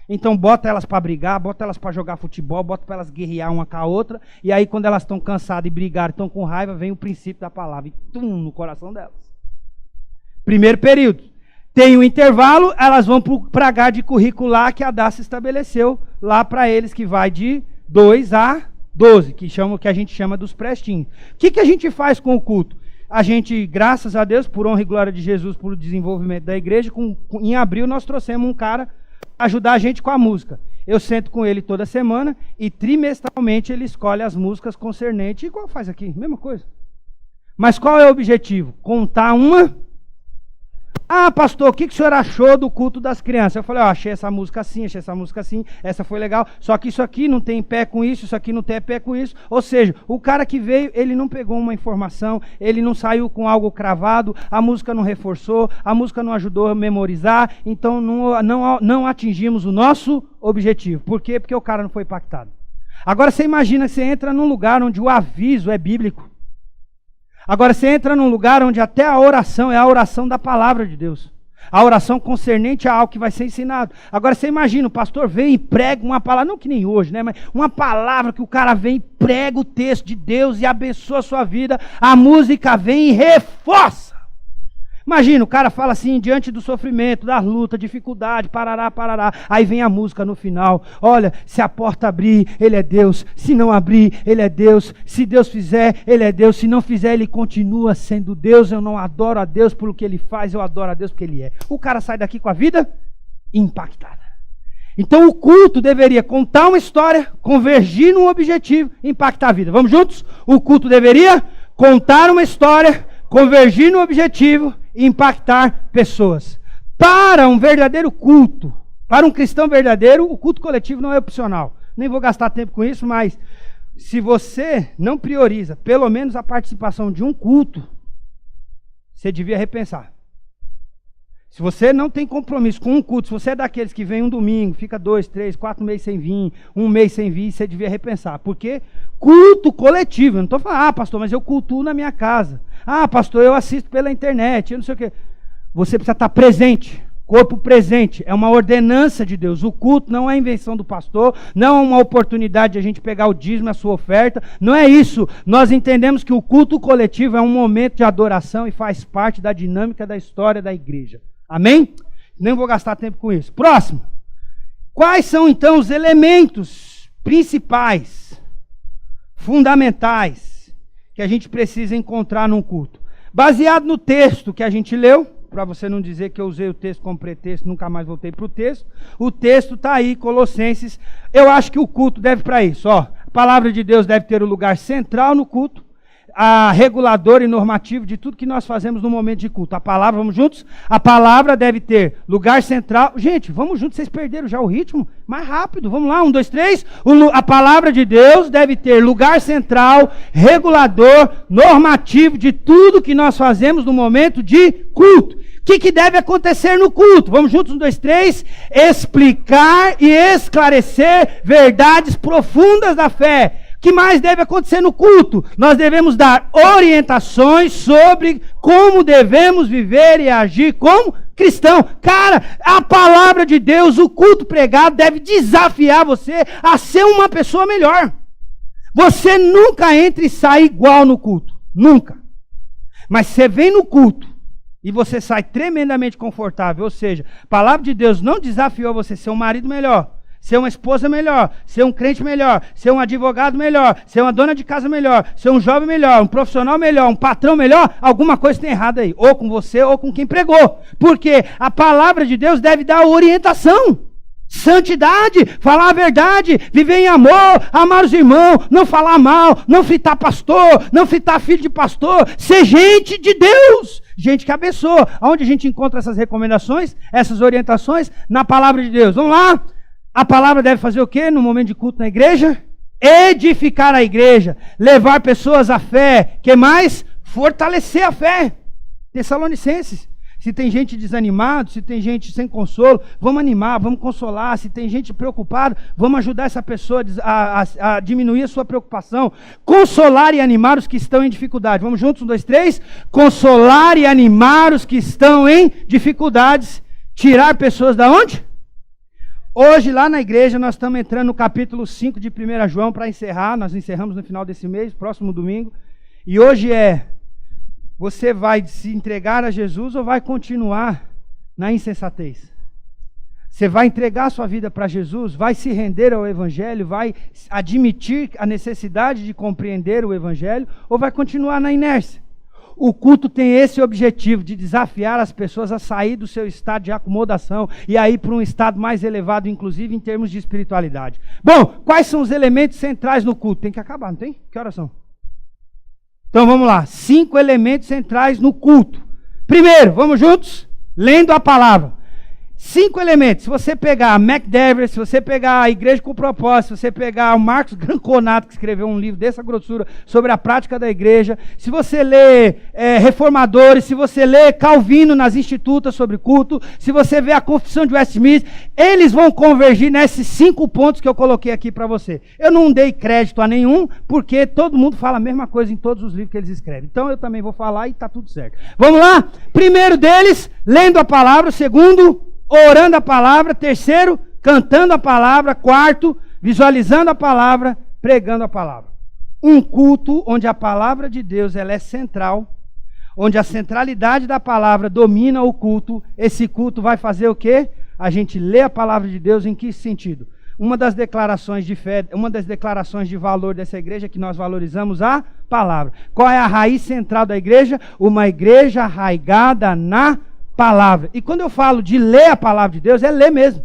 Então, bota elas para brigar, bota elas para jogar futebol, bota para elas guerrear uma com a outra, e aí quando elas estão cansadas e brigar, estão com raiva, vem o princípio da palavra, e tum, no coração delas. Primeiro período. Tem um intervalo, elas vão para a grade curricular que a DACA estabeleceu lá para eles, que vai de 2 a 12, que a gente chama dos prestinhos. O que a gente faz com o culto? A gente, graças a Deus, por honra e glória de Jesus, por desenvolvimento da igreja, em abril nós trouxemos um cara ajudar a gente com a música. eu sento com ele toda semana e trimestralmente ele escolhe as músicas concernentes, igual faz aqui, mesma coisa. Mas qual é o objetivo? Contar uma... Ah, pastor, o que o senhor achou do culto das crianças? Eu falei, achei essa música assim, essa foi legal, só que isso aqui não tem pé com isso aqui não tem pé com isso. Ou seja, o cara que veio, ele não pegou uma informação, ele não saiu com algo cravado, a música não reforçou, a música não ajudou a memorizar, então não atingimos o nosso objetivo. Por quê? Porque o cara não foi impactado. Agora você imagina que você entra num lugar onde o aviso é bíblico. Agora você entra num lugar onde até a oração é a oração da palavra de Deus. A oração concernente a algo que vai ser ensinado. Agora você imagina, o pastor vem e prega uma palavra, não que nem hoje, né? Mas uma palavra que o cara vem e prega o texto de Deus e abençoa a sua vida. A música vem e reforça. Imagina, o cara fala assim, diante do sofrimento, da luta, dificuldade, parará, parará. Aí vem a música no final. Olha, se a porta abrir, Ele é Deus. Se não abrir, Ele é Deus. Se Deus fizer, Ele é Deus. Se não fizer, Ele continua sendo Deus. Eu não adoro a Deus pelo que Ele faz, eu adoro a Deus porque Ele é. O cara sai daqui com a vida impactada. Então o culto deveria contar uma história, convergir num objetivo, impactar a vida. Vamos juntos? O culto deveria contar uma história, convergir no objetivo e impactar pessoas. Para um verdadeiro culto, para um cristão verdadeiro, o culto coletivo não é opcional. Nem vou gastar tempo com isso, mas se você não prioriza pelo menos a participação de um culto, você devia repensar. Se você não tem compromisso com um culto, se você é daqueles que vem um domingo, fica 2, 3, 4 meses sem vir, um mês sem vir, você devia repensar. Porque culto coletivo, eu não estou falando, pastor, mas eu cultuo na minha casa. Pastor, eu assisto pela internet, eu não sei o quê. Você precisa estar presente, corpo presente, é uma ordenança de Deus. O culto não é invenção do pastor, não é uma oportunidade de a gente pegar o dízimo, a sua oferta, não é isso. Nós entendemos que o culto coletivo é um momento de adoração e faz parte da dinâmica da história da igreja. Amém? Nem vou gastar tempo com isso. Próximo. Quais são então os elementos principais, fundamentais, que a gente precisa encontrar num culto? Baseado no texto que a gente leu, para você não dizer que eu usei o texto como pretexto, nunca mais voltei para o texto. O texto está aí, Colossenses. Eu acho que o culto deve para isso. A palavra de Deus deve ter o lugar central no culto, a regulador e normativo de tudo que nós fazemos no momento de culto. A palavra, vamos juntos? A palavra deve ter lugar central. Gente, vamos juntos, vocês perderam já o ritmo? Mais rápido, vamos lá, 1, 2, 3. A palavra de Deus deve ter lugar central, regulador, normativo de tudo que nós fazemos no momento de culto. O que deve acontecer no culto? Vamos juntos, 1, 2, 3. Explicar e esclarecer verdades profundas da fé. O que mais deve acontecer no culto? Nós devemos dar orientações sobre como devemos viver e agir como cristão. Cara, a palavra de Deus, o culto pregado deve desafiar você a ser uma pessoa melhor. Você nunca entra e sai igual no culto. Nunca. Mas você vem no culto e você sai tremendamente confortável. Ou seja, a palavra de Deus não desafiou você a ser um marido melhor, ser uma esposa melhor, ser um crente melhor, ser um advogado melhor, ser uma dona de casa melhor, ser um jovem melhor, um profissional melhor, um patrão melhor. Alguma coisa tem errado aí, ou com você ou com quem pregou. Porque a palavra de Deus deve dar orientação, santidade, falar a verdade, viver em amor, amar os irmãos, não falar mal, não fritar pastor, não fritar filho de pastor, ser gente de Deus, gente que abençoa. Onde a gente encontra essas recomendações, essas orientações? Na palavra de Deus. Vamos lá? A palavra deve fazer o quê no momento de culto na igreja? Edificar a igreja, levar pessoas à fé. Que mais? Fortalecer a fé. Tessalonicenses. Se tem gente desanimada, se tem gente sem consolo, vamos animar, vamos consolar. Se tem gente preocupada, vamos ajudar essa pessoa a diminuir a sua preocupação. Consolar e animar os que estão em dificuldade. Vamos juntos, 1, 2, 3. Consolar e animar os que estão em dificuldades. Tirar pessoas da onde? Hoje, lá na igreja, nós estamos entrando no capítulo 5 de 1 João para encerrar. Nós encerramos no final desse mês, próximo domingo. E hoje você vai se entregar a Jesus ou vai continuar na insensatez? Você vai entregar a sua vida para Jesus? Vai se render ao Evangelho? Vai admitir a necessidade de compreender o Evangelho? Ou vai continuar na inércia? O culto tem esse objetivo de desafiar as pessoas a sair do seu estado de acomodação e a ir para um estado mais elevado, inclusive em termos de espiritualidade. Bom, quais são os elementos centrais no culto? Tem que acabar, não tem? Que horas são? Então vamos lá, 5 elementos centrais no culto. Primeiro, vamos juntos? Lendo a palavra. 5 elementos. Se você pegar a McDever, se você pegar a Igreja com Propósito, se você pegar o Marcos Granconato, que escreveu um livro dessa grossura sobre a prática da igreja, se você ler Reformadores, se você ler Calvino nas Institutas sobre culto, se você ver a Confissão de Westminster, eles vão convergir nesses 5 pontos que eu coloquei aqui para você. Eu não dei crédito a nenhum, porque todo mundo fala a mesma coisa em todos os livros que eles escrevem. Então eu também vou falar e está tudo certo. Vamos lá? Primeiro deles, lendo a palavra. Segundo, orando a palavra. Terceiro, cantando a palavra. Quarto, visualizando a palavra, pregando a palavra. Um culto onde a palavra de Deus ela é central, onde a centralidade da palavra domina o culto. Esse culto vai fazer o quê? A gente lê a palavra de Deus em que sentido? Uma das declarações de fé, uma das declarações de valor dessa igreja é que nós valorizamos a palavra. Qual é a raiz central da igreja? Uma igreja arraigada na palavra. E quando eu falo de ler a palavra de Deus, é ler mesmo.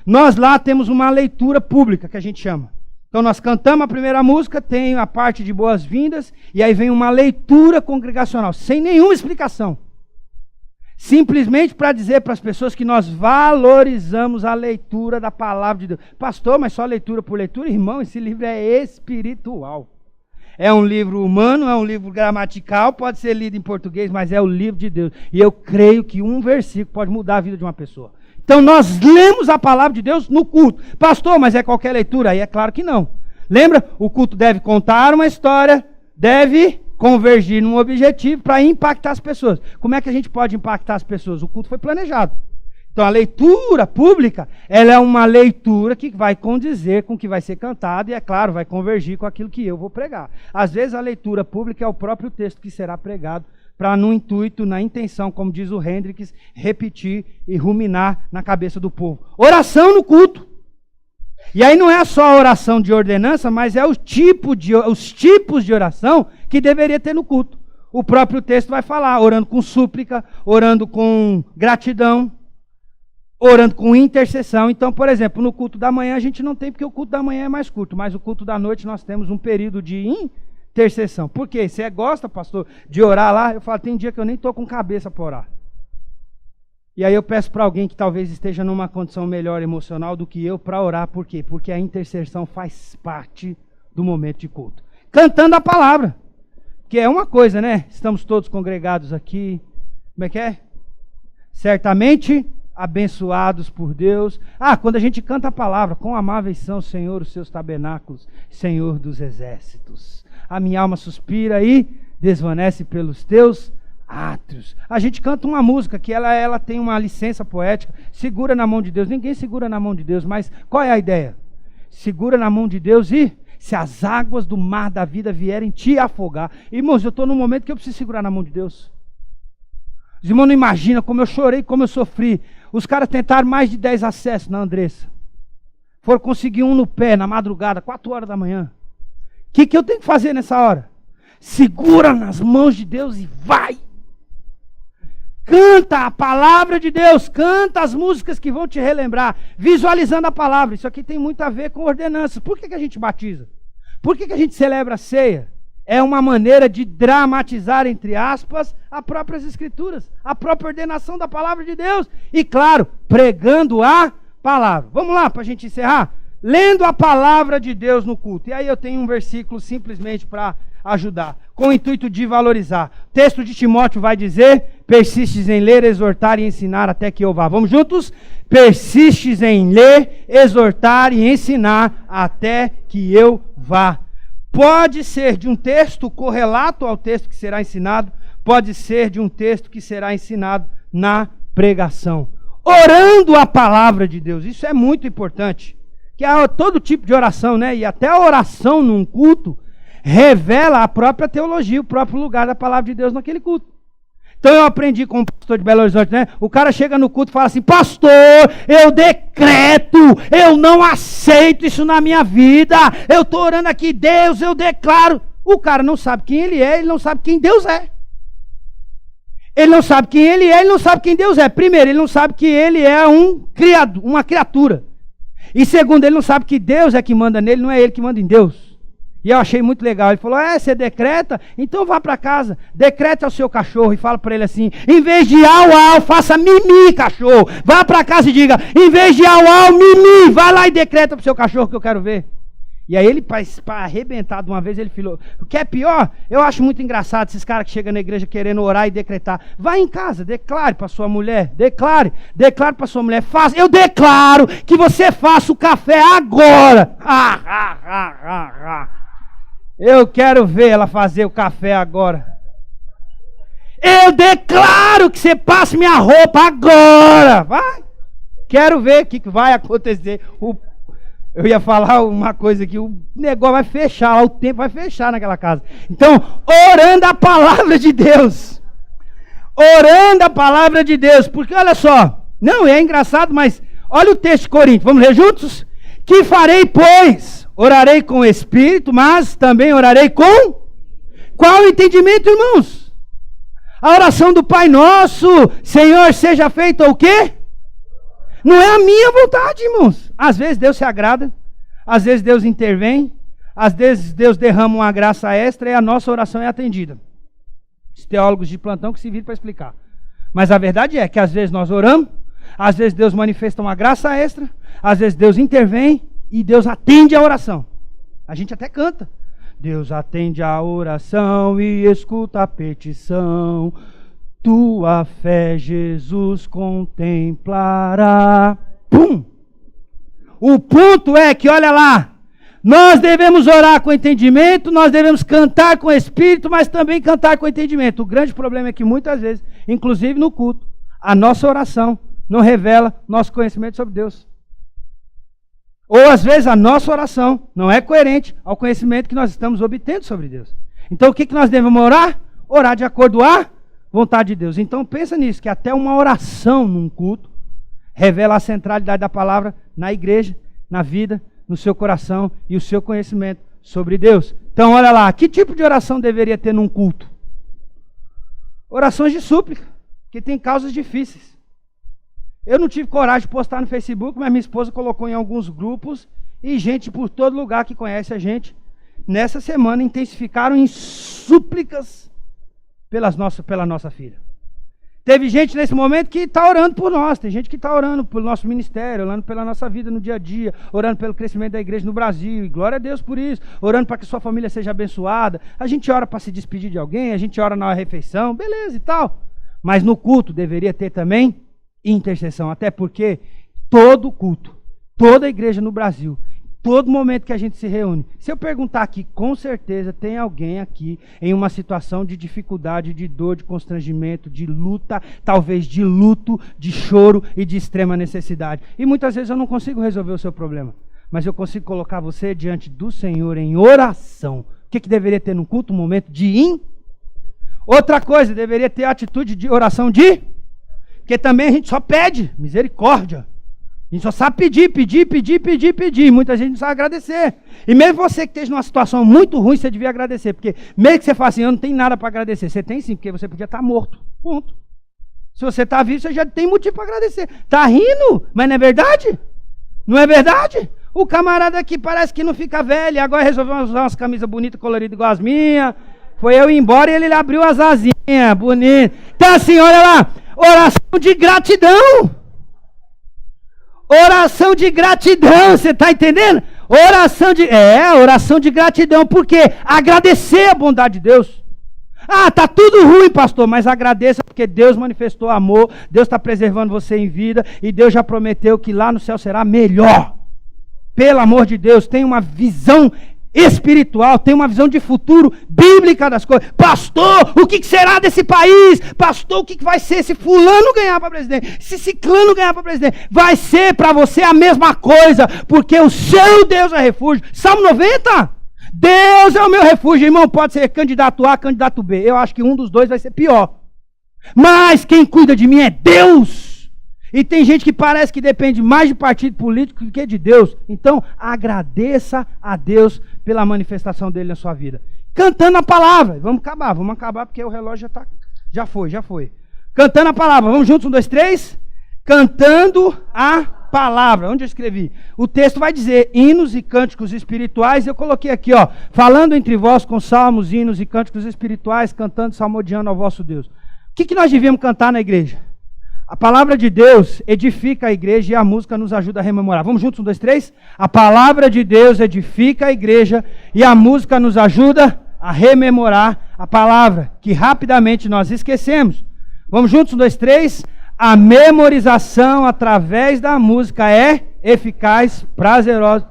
Nós lá temos uma leitura pública, que a gente chama. Então nós cantamos a primeira música, tem a parte de boas-vindas, e aí vem uma leitura congregacional, sem nenhuma explicação. Simplesmente para dizer para as pessoas que nós valorizamos a leitura da palavra de Deus. Pastor, mas só leitura por leitura? Irmão, esse livro é espiritual. É um livro humano, é um livro gramatical, pode ser lido em português, mas é o livro de Deus. E eu creio que um versículo pode mudar a vida de uma pessoa. Então nós lemos a palavra de Deus no culto. Pastor, mas é qualquer leitura? Aí é claro que não. Lembra? O culto deve contar uma história, deve convergir num objetivo para impactar as pessoas. Como é que a gente pode impactar as pessoas? O culto foi planejado. Então a leitura pública, ela é uma leitura que vai condizer com o que vai ser cantado e, é claro, vai convergir com aquilo que eu vou pregar. Às vezes a leitura pública é o próprio texto que será pregado para, no intuito, na intenção, como diz o Hendricks, repetir e ruminar na cabeça do povo. Oração no culto. E aí não é só a oração de ordenança, mas é os tipos de oração que deveria ter no culto. O próprio texto vai falar, orando com súplica, orando com gratidão, orando com intercessão. Então, por exemplo, no culto da manhã a gente não tem, porque o culto da manhã é mais curto, mas o culto da noite nós temos um período de intercessão. Por quê? Você gosta, pastor, de orar lá? Eu falo, tem dia que eu nem estou com cabeça para orar. E aí eu peço para alguém que talvez esteja numa condição melhor emocional do que eu para orar. Por quê? Porque a intercessão faz parte do momento de culto. Cantando a palavra, que é uma coisa, né? Estamos todos congregados aqui. Como é que é? Certamente abençoados por Deus. Quando a gente canta a palavra, quão amáveis são, Senhor, os seus tabernáculos, Senhor dos exércitos. A minha alma suspira e desvanece pelos teus átrios. A gente canta uma música que ela tem uma licença poética, segura na mão de Deus. Ninguém segura na mão de Deus, mas qual é a ideia? Segura na mão de Deus e se as águas do mar da vida vierem te afogar. Irmãos, eu estou num momento que eu preciso segurar na mão de Deus. Os irmãos não imaginam como eu chorei, como eu sofri. Os caras tentaram mais de 10 acessos na Andressa. Foram conseguir um no pé, na madrugada, 4 horas da manhã. O que eu tenho que fazer nessa hora? Segura nas mãos de Deus e vai. Canta a palavra de Deus, canta as músicas que vão te relembrar, visualizando a palavra. Isso aqui tem muito a ver com ordenanças. Por que a gente batiza? Por que a gente celebra a ceia? É uma maneira de dramatizar, entre aspas, as próprias escrituras, a própria ordenação da palavra de Deus. E claro, pregando a palavra. Vamos lá, para a gente encerrar? Lendo a palavra de Deus no culto. E aí eu tenho um versículo simplesmente para ajudar, com o intuito de valorizar. O texto de Timóteo vai dizer: persistes em ler, exortar e ensinar até que eu vá. Vamos juntos? Persistes em ler, exortar e ensinar até que eu vá. Pode ser de um texto correlato ao texto que será ensinado, pode ser de um texto que será ensinado na pregação. Orando a palavra de Deus, isso é muito importante. Que há todo tipo de oração, né? E até a oração num culto revela a própria teologia, o próprio lugar da palavra de Deus naquele culto. Então eu aprendi com o pastor de Belo Horizonte, né? O cara chega no culto e fala assim: pastor, eu decreto, eu não aceito isso na minha vida, eu estou orando aqui, Deus, eu declaro. O cara não sabe quem ele é, ele não sabe quem Deus é. Ele não sabe quem ele é, ele não sabe quem Deus é. Primeiro, ele não sabe que ele é uma criatura. E segundo, ele não sabe que Deus é que manda nele, não é ele que manda em Deus. E eu achei muito legal. Ele falou, você decreta? Então vá para casa, decreta ao seu cachorro e fala para ele assim, em vez de au, faça mimi, cachorro. Vá para casa e diga, em vez de au, mimi, vai lá e decreta para o seu cachorro que eu quero ver. E aí ele, para arrebentar de uma vez, ele falou, o que é pior, eu acho muito engraçado esses caras que chegam na igreja querendo orar e decretar. Vai em casa, declare para sua mulher, declare para sua mulher, faça, eu declaro que você faça o café agora. Eu quero ver ela fazer o café agora. Eu declaro que você passe minha roupa agora. Vai. Quero ver o que vai acontecer. Eu ia falar uma coisa aqui, o negócio vai fechar lá, o tempo vai fechar naquela casa. Então, orando a palavra de Deus. Orando a palavra de Deus. Porque olha só, não, é engraçado, mas olha o texto de Coríntios. Vamos ler juntos? Que farei, pois? Orarei com o Espírito, mas também orarei com... Qual o entendimento, irmãos? A oração do Pai Nosso, Senhor, seja feita o quê? Não é a minha vontade, irmãos. Às vezes Deus se agrada, às vezes Deus intervém, às vezes Deus derrama uma graça extra e a nossa oração é atendida. Os teólogos de plantão que se viram para explicar. Mas a verdade é que às vezes nós oramos, às vezes Deus manifesta uma graça extra, às vezes Deus intervém e Deus atende a oração. A gente até canta. Deus atende a oração e escuta a petição. Tua fé, Jesus, contemplará. Pum! O ponto é que, olha lá, nós devemos orar com entendimento, nós devemos cantar com espírito, mas também cantar com entendimento. O grande problema é que muitas vezes, inclusive no culto, a nossa oração não revela nosso conhecimento sobre Deus. Ou às vezes a nossa oração não é coerente ao conhecimento que nós estamos obtendo sobre Deus. Então o que nós devemos orar? Orar de acordo à vontade de Deus. Então pensa nisso, que até uma oração num culto revela a centralidade da palavra na igreja, na vida, no seu coração e o seu conhecimento sobre Deus. Então olha lá, que tipo de oração deveria ter num culto? Orações de súplica, que tem causas difíceis. Eu não tive coragem de postar no Facebook, mas minha esposa colocou em alguns grupos e gente por todo lugar que conhece a gente, nessa semana intensificaram em súplicas pela nossa filha. Teve gente nesse momento que está orando por nós, tem gente que está orando pelo nosso ministério, orando pela nossa vida no dia a dia, orando pelo crescimento da igreja no Brasil, e glória a Deus por isso, orando para que sua família seja abençoada. A gente ora para se despedir de alguém, a gente ora na refeição, beleza e tal. Mas no culto deveria ter também intercessão, até porque todo culto, toda igreja no Brasil, todo momento que a gente se reúne, se eu perguntar aqui, com certeza tem alguém aqui em uma situação de dificuldade, de dor, de constrangimento, de luta, talvez de luto, de choro e de extrema necessidade. E muitas vezes eu não consigo resolver o seu problema, mas eu consigo colocar você diante do Senhor em oração. O que deveria ter no culto? Um momento de Outra coisa, deveria ter a atitude de oração de... Porque também a gente só pede misericórdia. A gente só sabe pedir. Muita gente não sabe agradecer. E mesmo você que esteja numa situação muito ruim, você devia agradecer. Porque mesmo que você fale assim, eu não tenho nada para agradecer. Você tem sim, porque você podia estar morto. Ponto. Se você está vivo, você já tem motivo para agradecer. Está rindo, mas não é verdade? Não é verdade? O camarada aqui parece que não fica velho. Agora resolveu usar umas camisas bonitas, coloridas igual as minhas. Foi eu ir embora e ele abriu as asinhas. Bonito. Então assim, olha lá. Oração de gratidão. Oração de gratidão, você está entendendo? Oração de gratidão, porque agradecer a bondade de Deus. Ah, tá tudo ruim, pastor, mas agradeça porque Deus manifestou amor, Deus está preservando você em vida e Deus já prometeu que lá no céu será melhor. Pelo amor de Deus, tem uma visão espiritual, tem uma visão de futuro bíblica das coisas. Pastor, o que será desse país? Pastor, o que vai ser se fulano ganhar para presidente? Se ciclano ganhar para presidente? Vai ser para você a mesma coisa, porque o seu Deus é refúgio. Salmo 90, Deus é o meu refúgio. Irmão, pode ser candidato A, candidato B. Eu acho que um dos dois vai ser pior. Mas quem cuida de mim é Deus. E tem gente que parece que depende mais de partido político do que de Deus. Então, agradeça a Deus pela manifestação dele na sua vida. Cantando a palavra. Vamos acabar porque o relógio já foi. Cantando a palavra. Vamos juntos, 1, 2, 3. Cantando a palavra. Onde eu escrevi? O texto vai dizer hinos e cânticos espirituais. Eu coloquei aqui, ó, falando entre vós com salmos, hinos e cânticos espirituais, cantando, salmodiando ao vosso Deus. O que nós devíamos cantar na igreja? A palavra de Deus edifica a igreja e a música nos ajuda a rememorar. Vamos juntos, 1, 2, 3? A palavra de Deus edifica a igreja e a música nos ajuda a rememorar a palavra, que rapidamente nós esquecemos. Vamos juntos, 1, 2, 3? A memorização através da música é eficaz, prazerosa.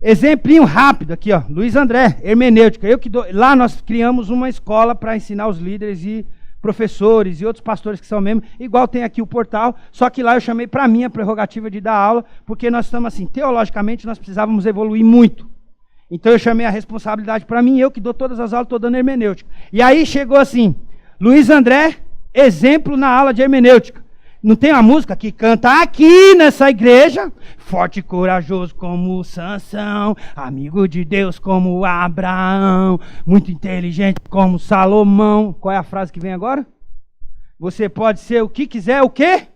Exemplinho rápido aqui, ó. Luiz André, hermenêutica. Lá nós criamos uma escola para ensinar os líderes e professores e outros pastores que são membros, igual tem aqui o portal, só que lá eu chamei para mim a prerrogativa de dar aula, porque nós estamos assim, teologicamente nós precisávamos evoluir muito. Então eu chamei a responsabilidade para mim, eu que dou todas as aulas, estou dando hermenêutica. E aí chegou assim, Luiz André, exemplo na aula de hermenêutica. Não tem uma música que canta aqui nessa igreja, forte e corajoso como Sansão, amigo de Deus como Abraão, muito inteligente como Salomão. Qual é a frase que vem agora? Você pode ser o que quiser, o quê?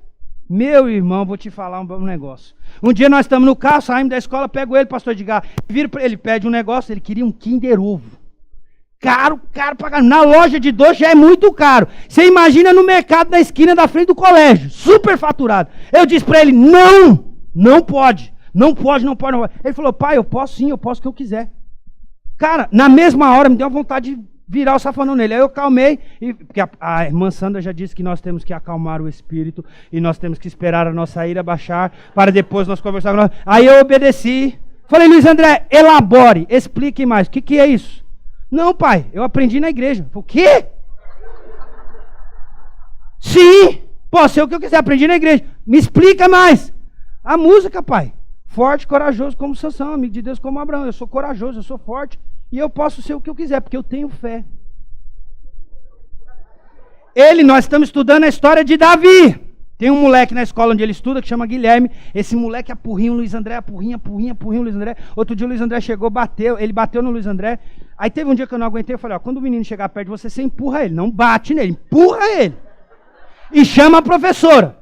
Meu irmão, vou te falar um negócio. Um dia nós estamos no carro, saímos da escola, pego ele, pastor Edgar, viro para ele, pede um negócio, ele queria um Kinder Ovo. Caro pra caramba. Na loja de doce já é muito caro. Você imagina no mercado da esquina da frente do colégio, super faturado. Eu disse para ele, não pode. Ele falou, pai, eu posso sim, eu posso o que eu quiser. Cara, na mesma hora me deu vontade de virar o safanão nele. Aí eu calmei, porque a irmã Sandra já disse que nós temos que acalmar o espírito e nós temos que esperar a nossa ira baixar para depois nós conversarmos. Aí eu obedeci. Falei, Luiz André, elabore, explique mais. O que é isso? Não, pai, eu aprendi na igreja. Falei, o quê? Sim, posso ser o que eu quiser, aprendi na igreja. Me explica mais. A música, pai. Forte, corajoso como Sansão, amigo de Deus como Abraão. Eu sou corajoso, eu sou forte e eu posso ser o que eu quiser, porque eu tenho fé. Nós estamos estudando a história de Davi. Tem um moleque na escola onde ele estuda que chama Guilherme. Esse moleque apurrinha o Luiz André, apurrinha o Luiz André. Outro dia o Luiz André chegou, ele bateu no Luiz André. Aí teve um dia que eu não aguentei, eu falei, ó, quando o menino chegar perto de você, você empurra ele, não bate nele, empurra ele. E chama a professora.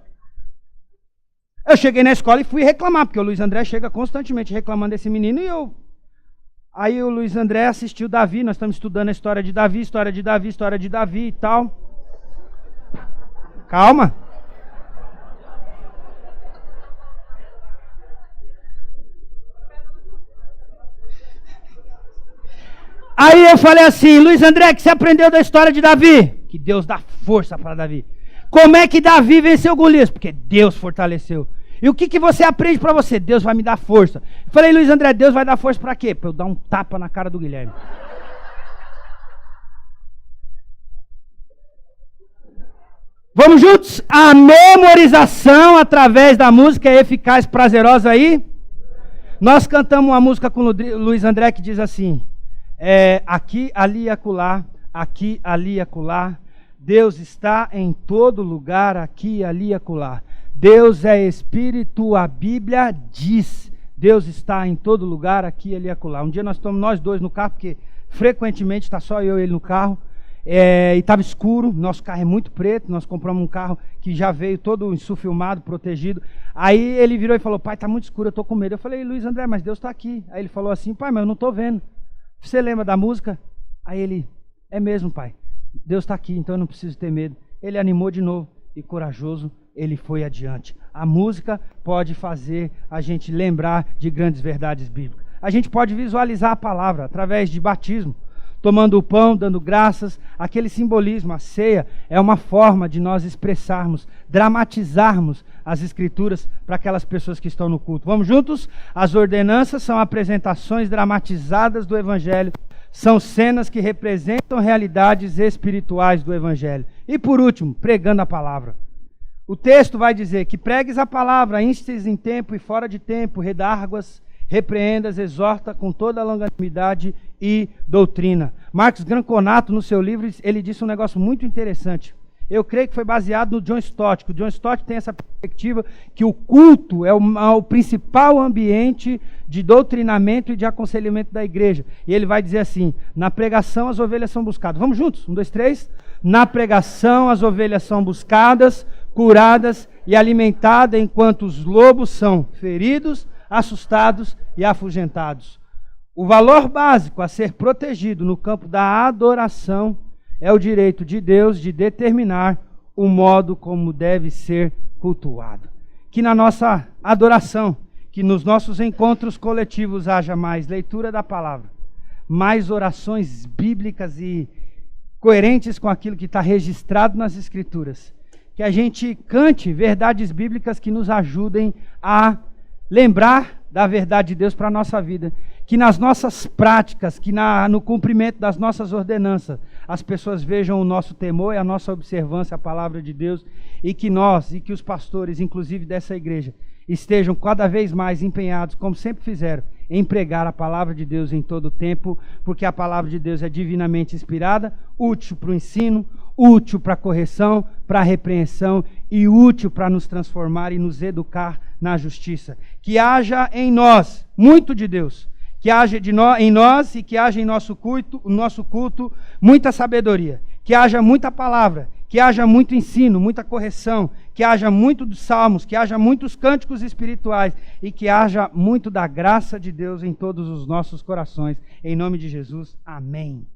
Eu cheguei na escola e fui reclamar, porque o Luiz André chega constantemente reclamando desse menino e eu... Aí o Luiz André assistiu Davi, nós estamos estudando a história de Davi e tal. Calma. Aí eu falei assim, Luiz André, o que você aprendeu da história de Davi? Que Deus dá força para Davi. Como é que Davi venceu Golias? Porque Deus fortaleceu. E o que você aprende para você? Deus vai me dar força. Eu falei, Luiz André, Deus vai dar força para quê? Para eu dar um tapa na cara do Guilherme. Vamos juntos? A memorização através da música é eficaz, prazerosa aí. Nós cantamos uma música com o Luiz André que diz assim... aqui, ali e acolá, aqui, ali e acolá, Deus está em todo lugar, aqui, ali e acolá. Deus é Espírito, a Bíblia diz, Deus está em todo lugar, aqui, ali e acolá. Um dia nós estamos nós dois no carro, porque frequentemente está só eu e ele no carro, e estava escuro, nosso carro é muito preto, nós compramos um carro que já veio todo insufilmado, protegido. Aí ele virou e falou, pai, está muito escuro, eu estou com medo. Eu falei, Luiz André, mas Deus está aqui. Aí ele falou assim, pai, mas eu não estou vendo. Você lembra da música? Aí ele, é mesmo, pai. Deus está aqui, então eu não preciso ter medo. Ele animou de novo e corajoso, ele foi adiante. A música pode fazer a gente lembrar de grandes verdades bíblicas. A gente pode visualizar a palavra através de batismo, tomando o pão, dando graças. Aquele simbolismo, a ceia, é uma forma de nós expressarmos, dramatizarmos as escrituras para aquelas pessoas que estão no culto. Vamos juntos? As ordenanças são apresentações dramatizadas do Evangelho, são cenas que representam realidades espirituais do Evangelho. E por último, pregando a palavra. O texto vai dizer que pregues a palavra, instes em tempo e fora de tempo, redarguas, repreendas, exorta com toda a longanimidade e doutrina. Marcos Granconato, no seu livro, ele disse um negócio muito interessante. Eu creio que foi baseado no John Stott, que o John Stott tem essa perspectiva que o culto é o principal ambiente de doutrinamento e de aconselhamento da igreja. E ele vai dizer assim, na pregação as ovelhas são buscadas. Vamos juntos? 1, 2, 3. Na pregação, as ovelhas são buscadas, curadas e alimentadas, enquanto os lobos são feridos, assustados e afugentados. O valor básico a ser protegido no campo da adoração é o direito de Deus de determinar o modo como deve ser cultuado. Que na nossa adoração, que nos nossos encontros coletivos haja mais leitura da palavra, mais orações bíblicas e coerentes com aquilo que está registrado nas Escrituras. Que a gente cante verdades bíblicas que nos ajudem a lembrar da verdade de Deus para a nossa vida. Que nas nossas práticas, que no cumprimento das nossas ordenanças, as pessoas vejam o nosso temor e a nossa observância à palavra de Deus, e que nós, e que os pastores, inclusive dessa igreja, estejam cada vez mais empenhados, como sempre fizeram, em pregar a palavra de Deus em todo o tempo, porque a palavra de Deus é divinamente inspirada, útil para o ensino, útil para a correção, para a repreensão e útil para nos transformar e nos educar na justiça. Que haja em nós muito de Deus, que haja em nós e que haja em nosso culto muita sabedoria, que haja muita palavra, que haja muito ensino, muita correção, que haja muito dos salmos, que haja muitos cânticos espirituais e que haja muito da graça de Deus em todos os nossos corações. Em nome de Jesus, amém.